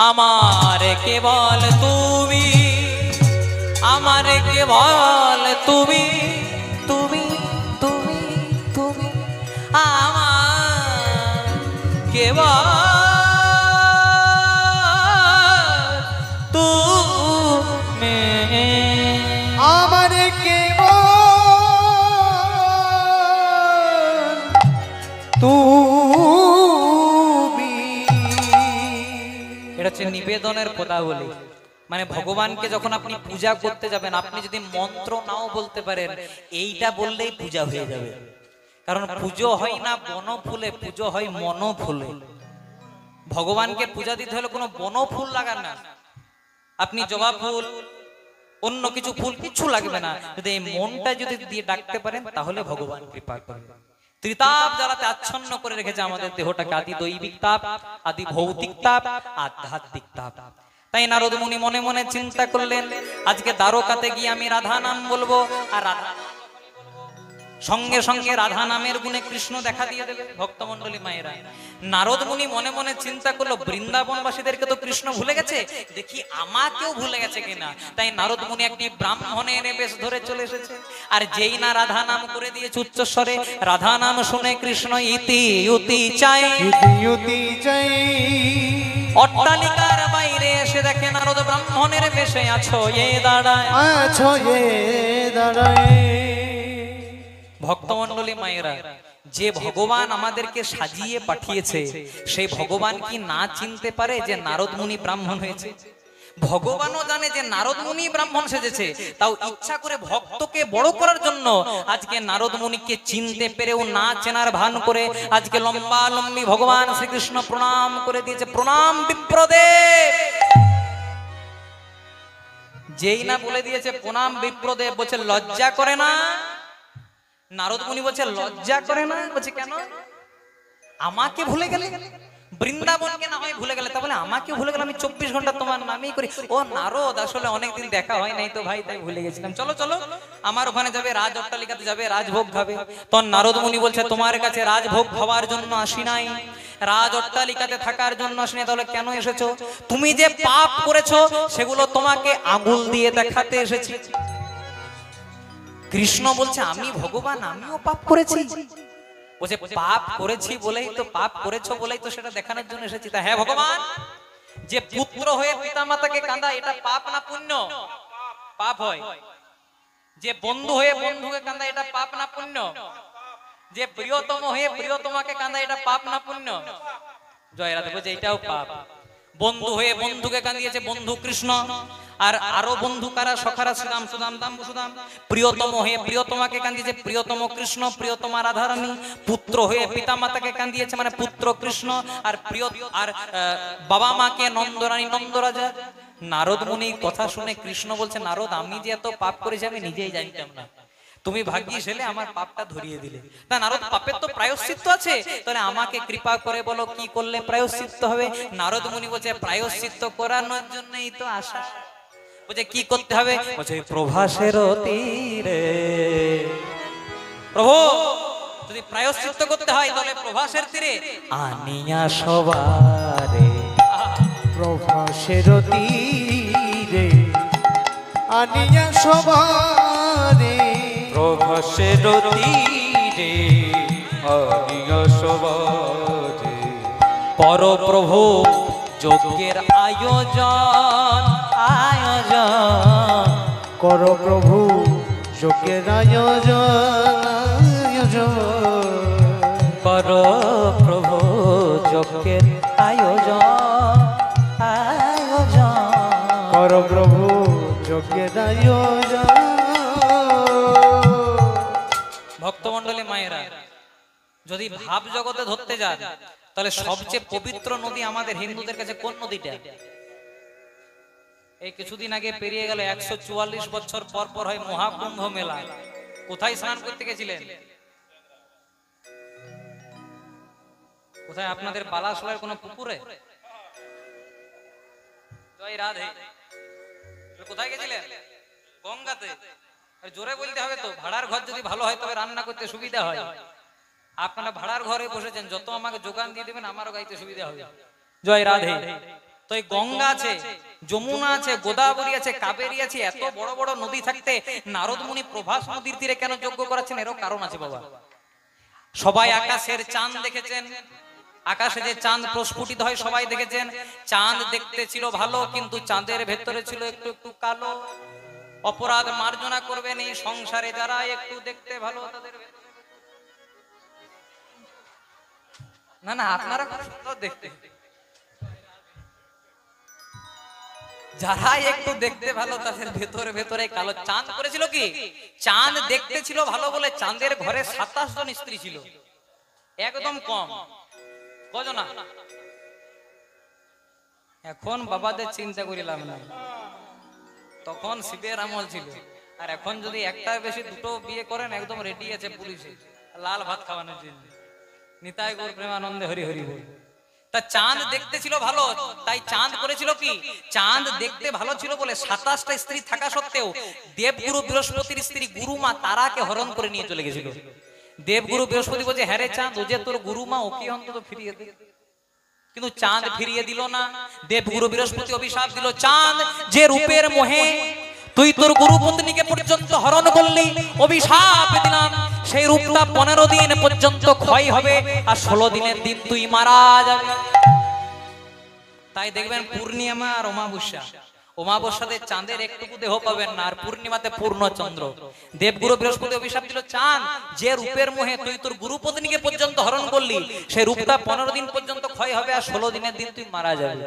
আমার কেবল তুমি, আমার কেবল তুমি, তুমি তুমি তুমি, আমার কেবল তুমি। আমার কেবল তুমি। এটা হচ্ছে নিবেদনের পদাবলী। মানে ভগবানকে যখন আপনি পূজা করতে যাবেন, আপনি যদি মন্ত্র নাও বলতে পারেন, এইটা বললেই পূজা হয়ে যাবে। কারণ পুজো হয় না বনফুলে, পুজো হয় মনফুলে। ভগবানকে পূজা দিতে হলে কোনো বনফুল লাগান না, আপনি জবা ফুল, অন্য কিছু ফুল কিচ্ছু লাগবে না। যদি এই মনটা যদি দিয়ে ডাকতে পারেন, তাহলে ভগবান কৃপা করবে। ত্রিতাপ জ্বালাতে আচ্ছন্ন করে রেখেছে আমাদের দেহটাকে, আদি দৈবিক তাপ, আদি ভৌতিক তাপ, আধ্যাত্মিক তাপ। তাই নারদ মুনি মনে মনে চিন্তা করলেন, আজকে দ্বারকাতে গিয়ে আমি রাধা নাম বলবো, আর রাধা সঙ্গে সঙ্গে রাধা নামের গুণে কৃষ্ণ দেখা দিয়ে দেবে। ভক্তমন্ডলী মায়েরা, নারদ মুনি মনে মনে চিন্তা করলো, বৃন্দাবনবাসীদেরকে তো কৃষ্ণ ভুলে গেছে, দেখি আমাকেও ভুলে গেছে কিনা। তাই নারদ মুনি একটি ব্রাহ্মণের বেশ ধরে চলে এসেছে, আর যেই না রাধা নাম করে দিয়েছে উচ্চস্বরে, রাধা নাম শুনে কৃষ্ণ ইতি ইতি চাই, ইতি চাই। অট্টালিকার বাইরে এসে দেখে নারদ ব্রাহ্মণের বেশে আছো এ দাঁড়ায়, আছো এ দাঁড়ায়। ভক্তমন্ডলী মায়েরা, যে ভগবান আমাদেরকে সাজিয়ে পাঠিয়েছে, সেই ভগবান কি না চিনতে পারে যে নারদ মুনি ব্রাহ্মণ হয়েছে? ভগবানও জানে যে নারদ মুনি ব্রাহ্মণ সেজেছে, তাও ইচ্ছা করে ভক্তকে বড় করার জন্য আজকে নারদ মুনিকে চিনতে পেরেও না চেনার ভান করে আজকে লম্বা লম্বি ভগবান শ্রীকৃষ্ণ প্রণাম করে দিয়েছে। প্রণাম বিপ্রদেব। যেই না বলে দিয়েছে প্রণাম বিপ্রদেব, বলছে লজ্জা করে না? নারদ মুনি বলছে লজ্জা করে না? বলছে কেন? আমাকে ভুলে গেলে? বৃন্দাবনকে না হয় ভুলে গেলে, তা বলে আমাকে ভুলে গেলে? আমি 24 ঘন্টা তোমার নামই করি। ও নারদ, আসলে অনেকদিন দেখা হয় নাই তো ভাই, তাই ভুলে গেছিলাম। চলো চলো, আমার ওখানে যাবে, রাজ অট্টালিকাতে যাবে, রাজভোগ খাবে। তখন নারদ মুনি বলছে, তোমার কাছে রাজভোগ খাওয়ার জন্য আসি নাই, রাজ অট্টালিকাতে থাকার জন্য আসি নাই। তাহলে কেন এসেছো? তুমি যে পাপ করেছো সেগুলো তোমাকে আঙুল দিয়ে দেখাতে এসেছি। কৃষ্ণ বলছে, আমি ভগবান, আমিও পাপ করেছি। বলছে পাপ করেছি বলেই তো, পাপ করেছো বলেই তো সেটা দেখানোর জন্য এসেছি। তা হ্যাঁ ভগবান, যে পুত্র হয়ে পিতামাতাকে কাঁদা এটা পাপ না পুণ্য? পাপ হয়। যে বন্ধু হয়ে বন্ধুকে কাঁদা এটা পাপ না পুণ্য? যে প্রিয়তম হয়ে প্রিয়তমাকে কাঁদা এটা পাপ না পুণ্য? জয় রাধে। বলছে এটাও পাপ। বন্ধু হয়ে বন্ধুকে কাঁদিয়েছে বন্ধু কৃষ্ণ, আর আরো বন্ধু কারা? সখারা শ্রীরাম সুদাম দাম বসুদাম। প্রিয়তম হয়ে প্রিয়তমাকে কাঁদিয়েছে প্রিয়তম কৃষ্ণ, প্রিয়তমা রাধারানী। পুত্র হয়ে পিতা মাতাকে কাঁদিয়েছে মানে পুত্র কৃষ্ণ, আর প্রিয় আর বাবা মাকে নন্দরানী নন্দরাজা। নারদ মুনি কথা শুনে কৃষ্ণ বলছে, নারদ আমি যে এত পাপ করেছি আমি নিজেই জানতাম না, তুমি ভাগ্যিস এলে আমার পাপটা ধরিয়ে দিলে। না নারদ, পাপের তো প্রায়শ্চিত্ত আছে, তাহলে আমাকে কৃপা করে বলো কি করলে প্রায়শ্চিত্ত হবে? নারদ মুনি বলছে প্রায়শ্চিত্ত করানোর জন্যই তো আসা। বলছে কি করতে হবে? বলছে প্রভাসের তীরে। প্রভু যদি প্রায়শ্চিত্ত করতে হয় তাহলে প্রভাসের তীরে আনিয়া সবারে। প্রভাসের তীরে আনিয়া সবারে, প্রভাসের তীরে আনিয়া সবারে। পরপ্রভু যজ্ঞের আয়োজন আয়োজন কর প্রভু যজ্ঞের আয়োজন, কর প্রভু যজ্ঞের আয়োজন আয়োজন। কর প্রভু যজ্ঞের আয়োজন। ভক্তমণ্ডলী মায়েরা, যদি ভাব জগতে ধরতে যান তাহলে সবচেয়ে পবিত্র নদী আমাদের হিন্দুদের কাছে কোন নদীটা? এই কিছুদিন আগে পেরিয়ে গেল 144 বছর পর পর হয় মহাকুম্ভ মেলা। কোথায় স্নান করতে গেছিলেন? কোথায়? আপনাদের বালাসোলার কোন পুকুরে? জয় রাধে। কোথায় গেছিলেন? গঙ্গাতে। জোরে বলতে হবে তো, ভাড়ার ঘর যদি ভালো হয় তবে রান্না করতে সুবিধা হয়। আপনারা ভাড়ার ঘরে বসেছেন, যত আমাকে যোগান দিয়ে দেবেন আমারও গাইতে সুবিধা হবে। জয় রাধে। তো এই গঙ্গা আছে, যমুনা আছে, গোদাবরী আছে, কাবেরী আছে, এত বড় বড় নদী থাকতে নারদ মুনি প্রভাস নদীর তীরে কেন যজ্ঞ করাচ্ছেন? এরও কারণ আছে বাবা। সবাই আকাশের চাঁদ দেখেছেন, আকাশে যে চাঁদ প্রস্ফুটিত হয় সবাই দেখেছেন। চাঁদ দেখতে ছিল ভালো, কিন্তু চাঁদের ভেতরে ছিল একটু একটু কালো। অপরাধ মার্জনা করবেন এই সংসারে যারা একটু দেখতে ভালো তাদের ভেতরে। না না, আপনারা খুব সুন্দর দেখতে। যারা একটু দেখতে ভালো তাদের ভেতরে ভেতরে কালো। চাঁদ করেছিল কি? চাঁদ দেখতে ছিল ভালো বলে চাঁদের ঘরে 27 জন স্ত্রী ছিল, একদম কম। কজনা? এখন বাবাদের চিন্তা করি লাভ নাই, তখন শিবের আমল ছিল। আর এখন যদি একটা বেশি দুটো বিয়ে করেন একদম রেডি আছে পুলিশে লাল ভাত খাওয়ানোর জন্য। নিতাই গৌর প্রেমানন্দে হরি হরি বল। তা চাঁদ দেখতে ছিল ভালো, তাই চাঁদ করেছিল কি? চাঁদ দেখতে ভালো ছিল বলে 27টা স্ত্রী থাকা সত্ত্বেও দেবগুরু বৃহস্পতির স্ত্রী গুরুমা তারাকে হরণ করে নিয়ে চলে গেছিল। দেবগুরু বৃহস্পতি বলছে, হ্যাঁ রে চাঁদ, ও যে তোর গুরুমা, ওকে অন্তত ফিরিয়ে দে। কিন্তু চাঁদ ফিরিয়ে দিল না। দেবগুরু বৃহস্পতি অভিশাপ দিল, চাঁদ যে রূপের মোহে তুই তোর গুরু পত্নীকে পর্যন্ত হরণ করলি, অভিশাপ দিলাম সেই রূপটা 15 দিন পর্যন্ত ক্ষয় হবে, আর 16 দিনের দিন তুই মারা যাবে। তাই দেখবেন পূর্ণিমা আর অমাবস্যা, অমাবস্যাতে চাঁদের একটুকু দেহ পাবেন না, আর পূর্ণিমাতে পূর্ণ চন্দ্র। দেবগুরু বৃহস্পতি অভিশাপ দিল, চাঁদ যে রূপের মোহে তুই তোর গুরু পত্নীকে পর্যন্ত হরণ করলি, সেই রূপটা 15 দিন পর্যন্ত ক্ষয় হবে, আর 16 দিনের দিন তুই মারা যাবে।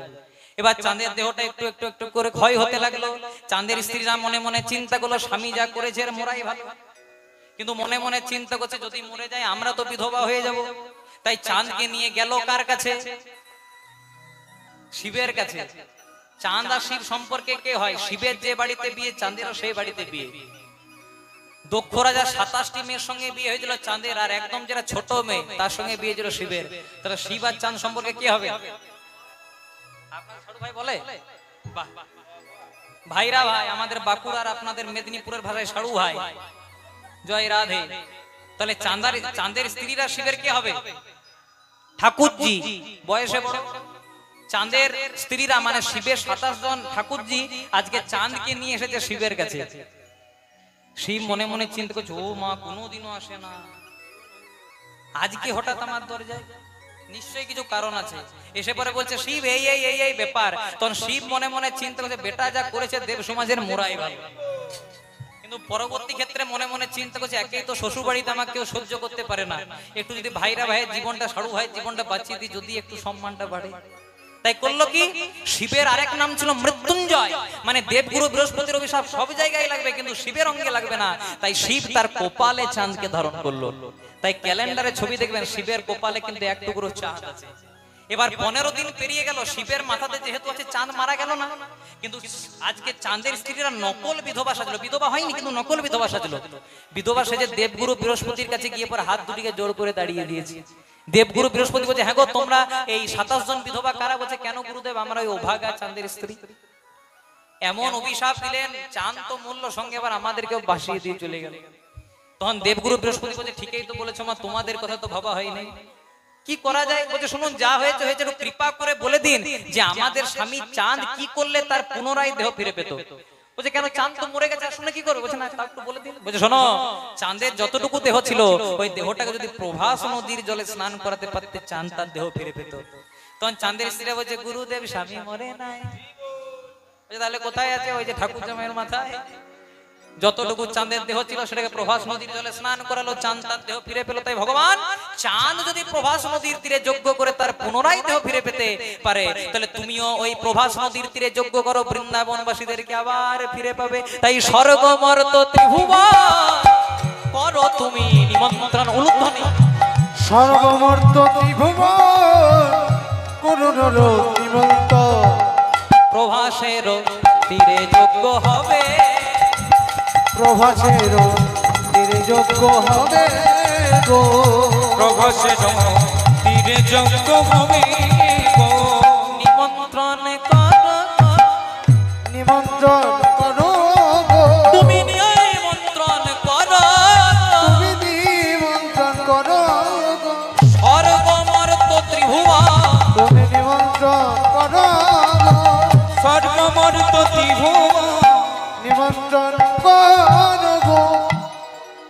এবার চাঁদের দেহটা একটু একটু একটু করে ক্ষয় হতে লাগলো। চাঁদের স্ত্রীরা মনে মনে চিন্তা করলো, স্বামী যা করেছে এর মরাই ভালো। কিন্তু মনে মনে চিন্তা করছে, যদি মরে যায় আমরা তো বিধবা হয়ে যাব। তাই চাঁদকে নিয়ে গেল কার কাছে? শিবের কাছে। চাঁদ আর শিব সম্পর্কে কে হয়? শিবের যে বাড়িতে বিয়ে চাঁদেরও সেই বাড়িতে বিয়ে। দক্ষ রাজা 27টি মেয়ের সঙ্গে বিয়ে হয়েছিল চাঁদের, আর একদম যেটা ছোট মেয়ে তার সঙ্গে বিয়ে ছিল শিবের। তাহলে শিব আর চাঁদ সম্পর্কে কে হবে? আপনার ছোট ভাই বলে? বাহ ভাইরা ভাই, আমাদের বাঁকুড়ার আপনাদের মেদিনীপুরের ভাষায় সাড়ু ভাই। জয় রাধে। তাহলে চাঁদের স্ত্রীরা শিবের কে হবে? ঠাকুরজি, বয়সে বড়। চাঁদের স্ত্রীরা মানে শিবের 27 জন ঠাকুরজি আজকে চাঁদকে নিয়ে এসেছে শিবের কাছে। শিব মনে মনে চিন্তা করছে, ও মা কোনোদিনও আসে না, আজকে হঠাৎ আমার দরজায়? নিশ্চয়ই কিছু কারণ আছে। এসে পরে বলছে শিব এই এই এই এই ব্যাপার। তখন শিব মনে মনে চিন্তা করছে বেটা যা করেছে দেব সমাজের মোড়াই ভালো। কিন্তু পরবর্তী ক্ষেত্রে মনে মনে চিন্তা করছে একেই তো শ্বশুর বাড়িতে আমাকে কেউ সহ্য করতে পারে না, একটু যদি ভাইরা ভাইয়ের জীবনটা, সাড়ু ভাইয়ের জীবনটা বাঁচিয়ে দিই, যদি একটু সম্মানটা বাড়ে। তাই করলো কি, শিবের আরেক নাম ছিল মৃত্যুঞ্জয়, মানে দেবগুরু বৃহস্পতির অভিশাপ সব জায়গায় লাগবে কিন্তু শিবের অঙ্গে লাগবে না। তাই শিব তার কপালে চাঁদকে ধারণ করলো। তাই ক্যালেন্ডারে ছবি দেখবেন শিবের কপালে কিন্তু এক টুকরো চাঁদ আছে। এবার 15 দিন পেরিয়ে গেল, শিবের মাথাতে যেহেতু আছে চাঁদ মারা গেল না, কিন্তু আজকে চাঁদের স্ত্রীরা নকল বিধবা সাজলো। বিধবা হয়নি কিন্তু নকল বিধবা সাজলো। বিধবা সেজে দেবগুরু বৃহস্পতির কাছে গিয়ে পরে হাত দুটিকে জোর করে দাঁড়িয়ে দিয়েছে। দেবগুরু বৃহস্পতি বলছে হ্যাঁ গো তোমরা এই 27 জন বিধবা কারা? বলছে কেন গুরুদেব, আমরা ওই অভাগা চাঁদের স্ত্রী। এমন অভিশাপ দিলেন, চাঁদ তো মূল্য সঙ্গে আবার আমাদেরকেও বাসিয়ে দিয়ে চলে গেল। তখন দেবগুরু বৃহস্পতি বলছে ঠিকই তো বলেছো মা, তোমাদের কথা তো ভাবা হয়নি, কি করা যায়? বলছে শুনুন, যা হয়েছে হয়েছে, একটু কৃপা করে বলে দিন যে আমাদের স্বামী চাঁদ কি করলে তার পুনরায় দেহ ফিরে পেত। বলছে কেন, চাঁদ তো মরে গেছে, শুনে কি করবে? বলছে না, তা একটু বলে দিন। বলছে শোনো, চাঁদের যতটুকু দেহ ছিল ওই দেহটাকে যদি প্রভাস নদীর জলে স্নান করাতে পারতে চাঁদ তার দেহ ফিরে পেত। তখন চাঁদের স্ত্রীরা বলছে গুরুদেব স্বামী মরে নাই। বলছে তাহলে কোথায় আছে? ওই যে ঠাকুর জামাইয়ের মাথায় যতটুকু চাঁদের দেহ ছিল সেটাকে প্রভাস নদীর জলে স্নান করালো, চাঁদ তার দেহ ফিরে পেল। তাই ভগবান চাঁদ যদি প্রভাস নদীর তীরে যজ্ঞ করে তার পুনরায় দেহ ফিরে পেতে পারে, তাহলে তুমিও ওই প্রভাস নদীর তীরে যজ্ঞ করো, বৃন্দাবনবাসীদেরকে আবার ফিরে পাবে। তাই স্বর্গ মর্ত ত্রিভুবন করো তুমি নিমন্ত্রণ। উলুধ্বনি সর্বমর্ত ত্রিভুবন করুণ নিমন্ত্রণ। প্রভাসের তীরে যজ্ঞ হবে, প্রভাসের তীরে যজ্ঞ হবে গো। প্রভাসের তীরে যজ্ঞ হবে গো। নিমন্ত্রণ করো, নিমন্ত্রণ করো গো। তুমি নিমন্ত্রণ করো, তুমি নিমন্ত্রণ করো গো। স্বর্গমর্ত ত্রিভুবন তুমি নিমন্ত্রণ করো গো। সর্বমর্ত ত্রিভুবন নিমন্ত্রণ করো গো।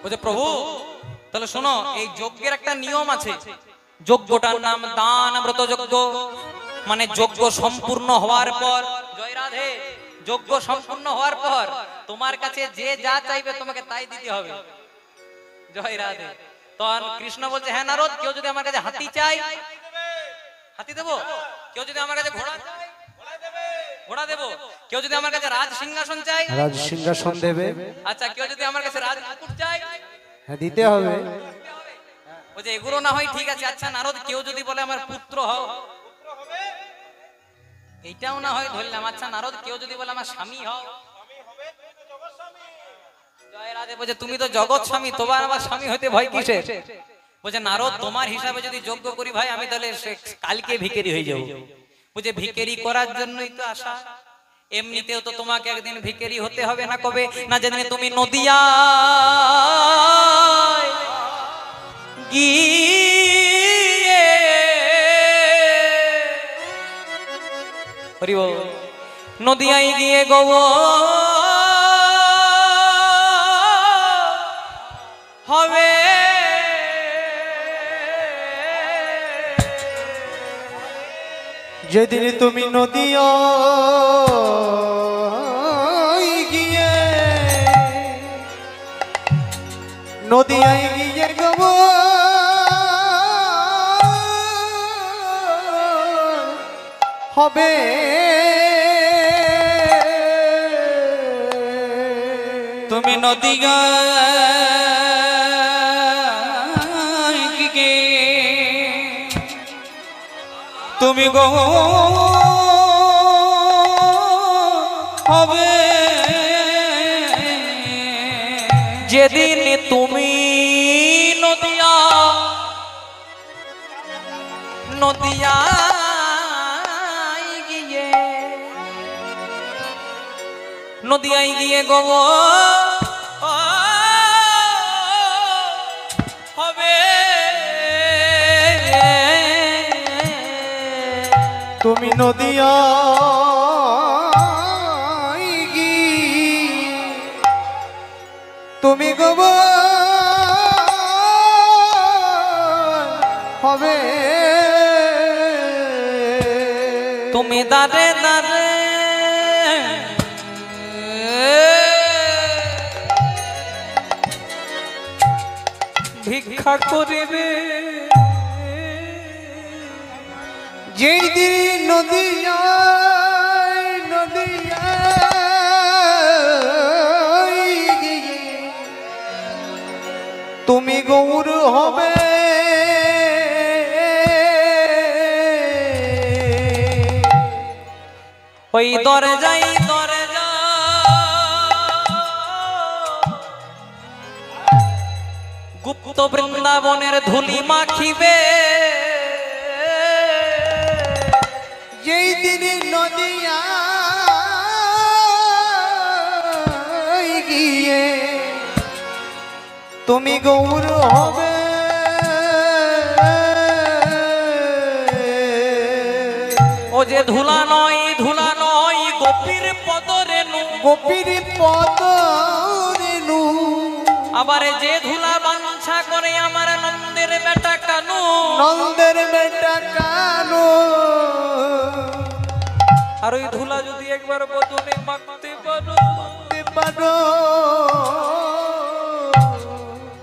বলছে প্রভু তাহলে শোনো, এই যজ্ঞের একটা নিয়ম আছে। যজ্ঞটার নাম দান ব্রত যজ্ঞ। মানে যজ্ঞ সম্পূর্ণ হওয়ার পর, জয় রাধে, যজ্ঞ সম্পূর্ণ হওয়ার পর তোমার কাছে যে যা চাইবে তোমাকে তাই দিতে হবে। জয় রাধে। তখন কৃষ্ণ বলছে হ্যাঁ নারদ, কেউ যদি আমার কাছে হাতি চাই হাতি দেবো, কেউ যদি আমার কাছে ঘোড়া চাই ঘোড়া দেবো, কেউ যদি আমার কাছে রাজ সিংহাসন চাই রাজ সিংহাসন দেবে। আচ্ছা, কেউ যদি আমার কাছে রাজ মুকুট চাই হ্যাঁ দিতে হবে। বলছে এগুলো না হয় ঠিক আছে। আচ্ছা নারদ, কেউ যদি বলে আমার পুত্র হও, এইটাও না হয় ধরলাম। আচ্ছা নারদ, কেউ যদি বলে আমার স্বামী হও, জয় রাধে। বলছে তুমি তো জগৎ স্বামী, তোমার আমার স্বামী হতে ভয় কিসের? বলছে নারদ, তোমার হিসাবে যদি যজ্ঞ করি ভাই, আমি তাহলে কালকে ভিখারি হয়ে যাবো। বুঝে ভিখারি করার জন্যই তো আশা। এমনিতেও তো তোমাকে একদিন ভিখারি হতে হবে, না কবে না যেদিন তুমি নদিয়া গিয়ে হরি বল, নদিয়ায় গিয়ে গো হবে যেদিন তুমি নদিয়া গিয়ে, নদিয়ায় গিয়ে গব হবে। তুমি নদিয়া তুমি গো হবে। যেদিন তুমি নদিয়া নদিয়া গিয়ে, নদিয়ায় গিয়ে গো হবে। তুমি নদিয়া তুমি গব দারে দারে ভিক্ষা করিবে যেই দিন নদিয়ায় তুমি গৌর হবে ওই দরজাই দরজা গুপ্ত বৃন্দাবনের ধুলি মাখিবে যেই দিন নদিয়া গিয়ে তুমি গৌর হবে ও যে ধুলা নয় গোপীর পদরেণু গোপীর পদ রেণু আবার যে ধুলা বাঞ্ছা করে আমার নন্দের বেটা কানু নন্দের বেটা কানো আর ওই ধুলা যদি একবার বদনে মাখতে পারো পারো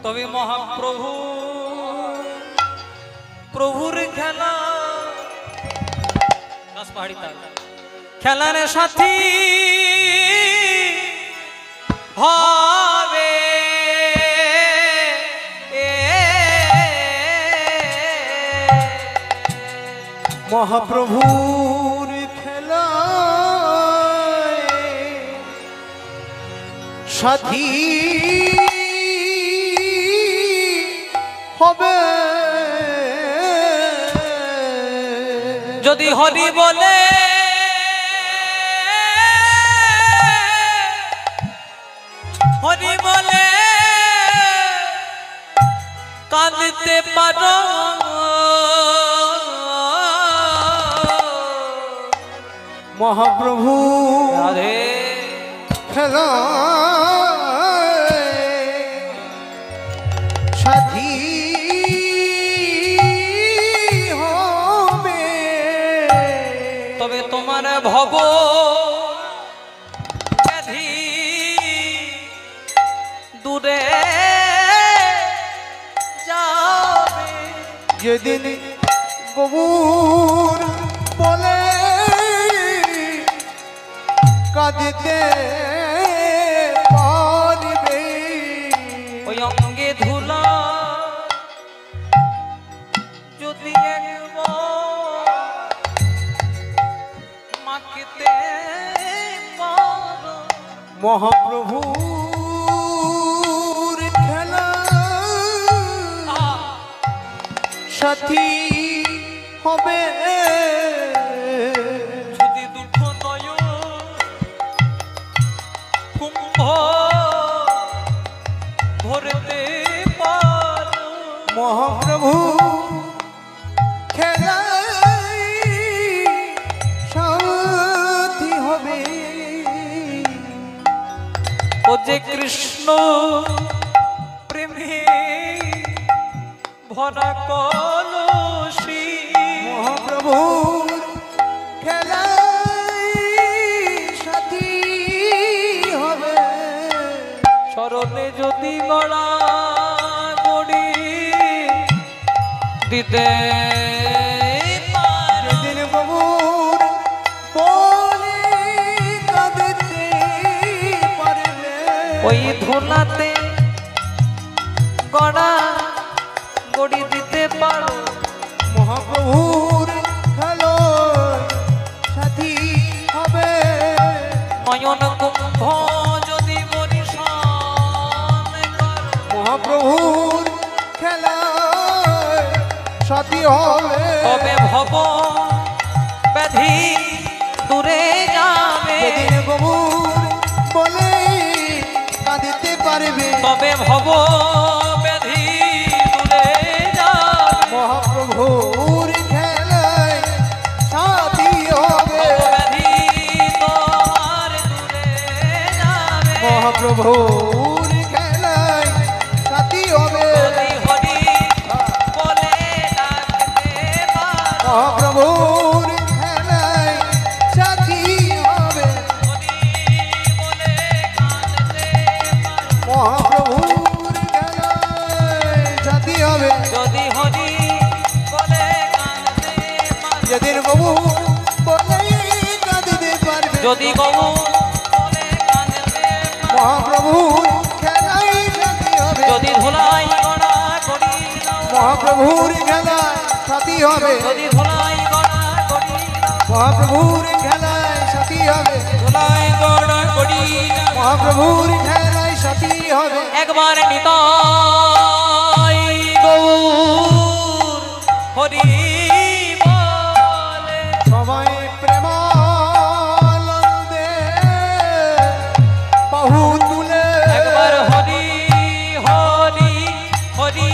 তবে মহাপ্রভু প্রভুর খেলা খেলার সাথী হবে মহাপ্রভুর খেলা সাথী হবে যদি হরি বলে হরি বলে কাঁদতে পারো মহাপ্রভু রাধে খেলা সাথী হবে তবে তোমার ভব ব্যাধি দূরে যাবে যেদিন গবুর বলে কাঁদিতে পারবে ওই অঙ্গে ধুলা যদি একবার মাখিতে পারো মহাপ্রভুর খেলা সাথী হবে যদি দুঃখ নয় কুম্ভ ভরতে পারো মহাপ্রভু খেলা সাথী হবে ও যে কৃষ্ণ প্রেমে ভরা কলসী মহাপ্রভুর খেলা সাথী হবে চরণে যদি গড়া গড়ি দিতে পারো যেদিন বাবুর বলে কাঁদতে পারবে ওই ধুলাতে গড়া গড়ি দিতে পারো মহাপ্রভুর খেলো সাথী হবে নয়ন কুম্ভ যদি বরিশান করো মহাপ্রভুর খেলা সাথী হবে তবে ভব ব্যাধি দূরে যাবে যেদিন বাবুর বলে কাঁদিতে পারবে তবে ভব ব্যাধি দূরে যাবে মহাপ্রভুর খেলায় সাথী হবে ভব ব্যাধি তোমার দূরে যাবে মহাপ্রভুর খেলায় সাথী হবে যদি হরি বলে ডাকতে পারো মহাপ্রভুর খেলায় যদি গৌর বলে কাঁদবে মহাপ্রভুর খেলাই সাথী হবে যদি ধুলাই গড়া করি দাও মহাপ্রভুর খেলায় সাথী হবে যদি ধুলাই গড়া করি দাও মহাপ্রভুর খেলায় সাথী হবে ধুলাই গড়া করি মহাপ্রভুর খেলায় সাথী হবে একবার নিতাই গৌর হরি বলে সবাই প্রেমানন্দে বাহু তুলে একবার হরি হরি হরি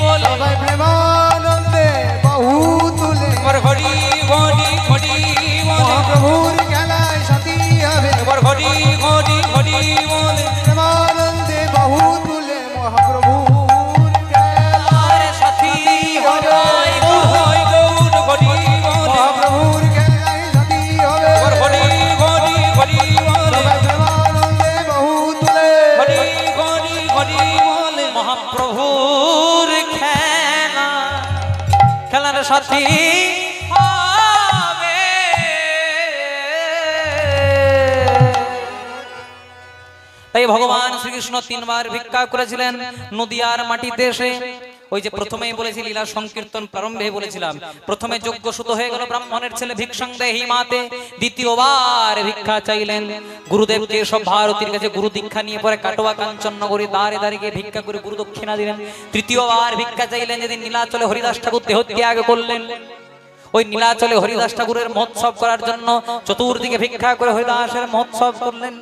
বলে সবাই প্রেমানন্দে বাহু তুলে একবার হরি হরি হরি বলে মহাপ্রভুর খেলায় সাথী হবে একবার হরি হরি হরি বলে প্রেমানন্দে বাহু তুলে মহাপ্রভুর খেলায় আর সাথী হরাই হয় গৌর হরি বলে মহাপ্রভুর খেলায় সাথী হবে একবার হরি হরি হরি বলে সবাই প্রেমানন্দে বাহু তুলে হরি হরি হরি বলে মহাপ্রভুর খেলার সাথী হবে। তাই ভগবান শ্রীকৃষ্ণ তিনবার ভিক্ষা করেছিলেন নদিয়ার মাটিতে এসে। ওই যে প্রথমেই বলেছি লীলা সংকীর্তন প্রারম্ভে বলেছিলাম, প্রথমে যজ্ঞসূত হয়ে গেল ব্রাহ্মণের ছেলে ভিক্ষাং দেহি মাতে, দ্বিতীয়বার ভিক্ষা চাইলেন গুরুদেব কেশব ভারতীর কাছে গুরু দীক্ষা নিয়ে পরে কাটোয়া কাঞ্চননগরী দাঁড়ে দাঁড়িয়ে গিয়ে ভিক্ষা করে গুরু দক্ষিণা দিলেন। তৃতীয়বার ভিক্ষা চাইলেন যেদিন নীলাচলে হরিদাস ঠাকুর দেহত্যাগ করলেন। ওই নীলাচলে হরিদাস ঠাকুরের মহোৎসব করার জন্য চতুর্দিকে ভিক্ষা করে হরিদাসের মহোৎসব করলেন।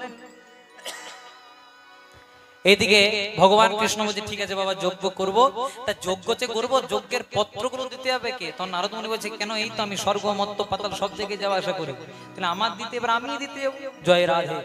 এইদিকে ভগবান কৃষ্ণ বলছে ঠিক আছে বাবা যজ্ঞ করব, তা যজ্ঞ যে করবো যজ্ঞের পত্রগুলো দিতে হবে কে? তখন নারদ মুনি বলছে কেন, এই তো আমি স্বর্গ মর্ত পাতাল সব জায়গায় যাওয়া আসা করি, তাহলে আমার দিতে এবার আমি দিতে যাবো। জয় রাধে।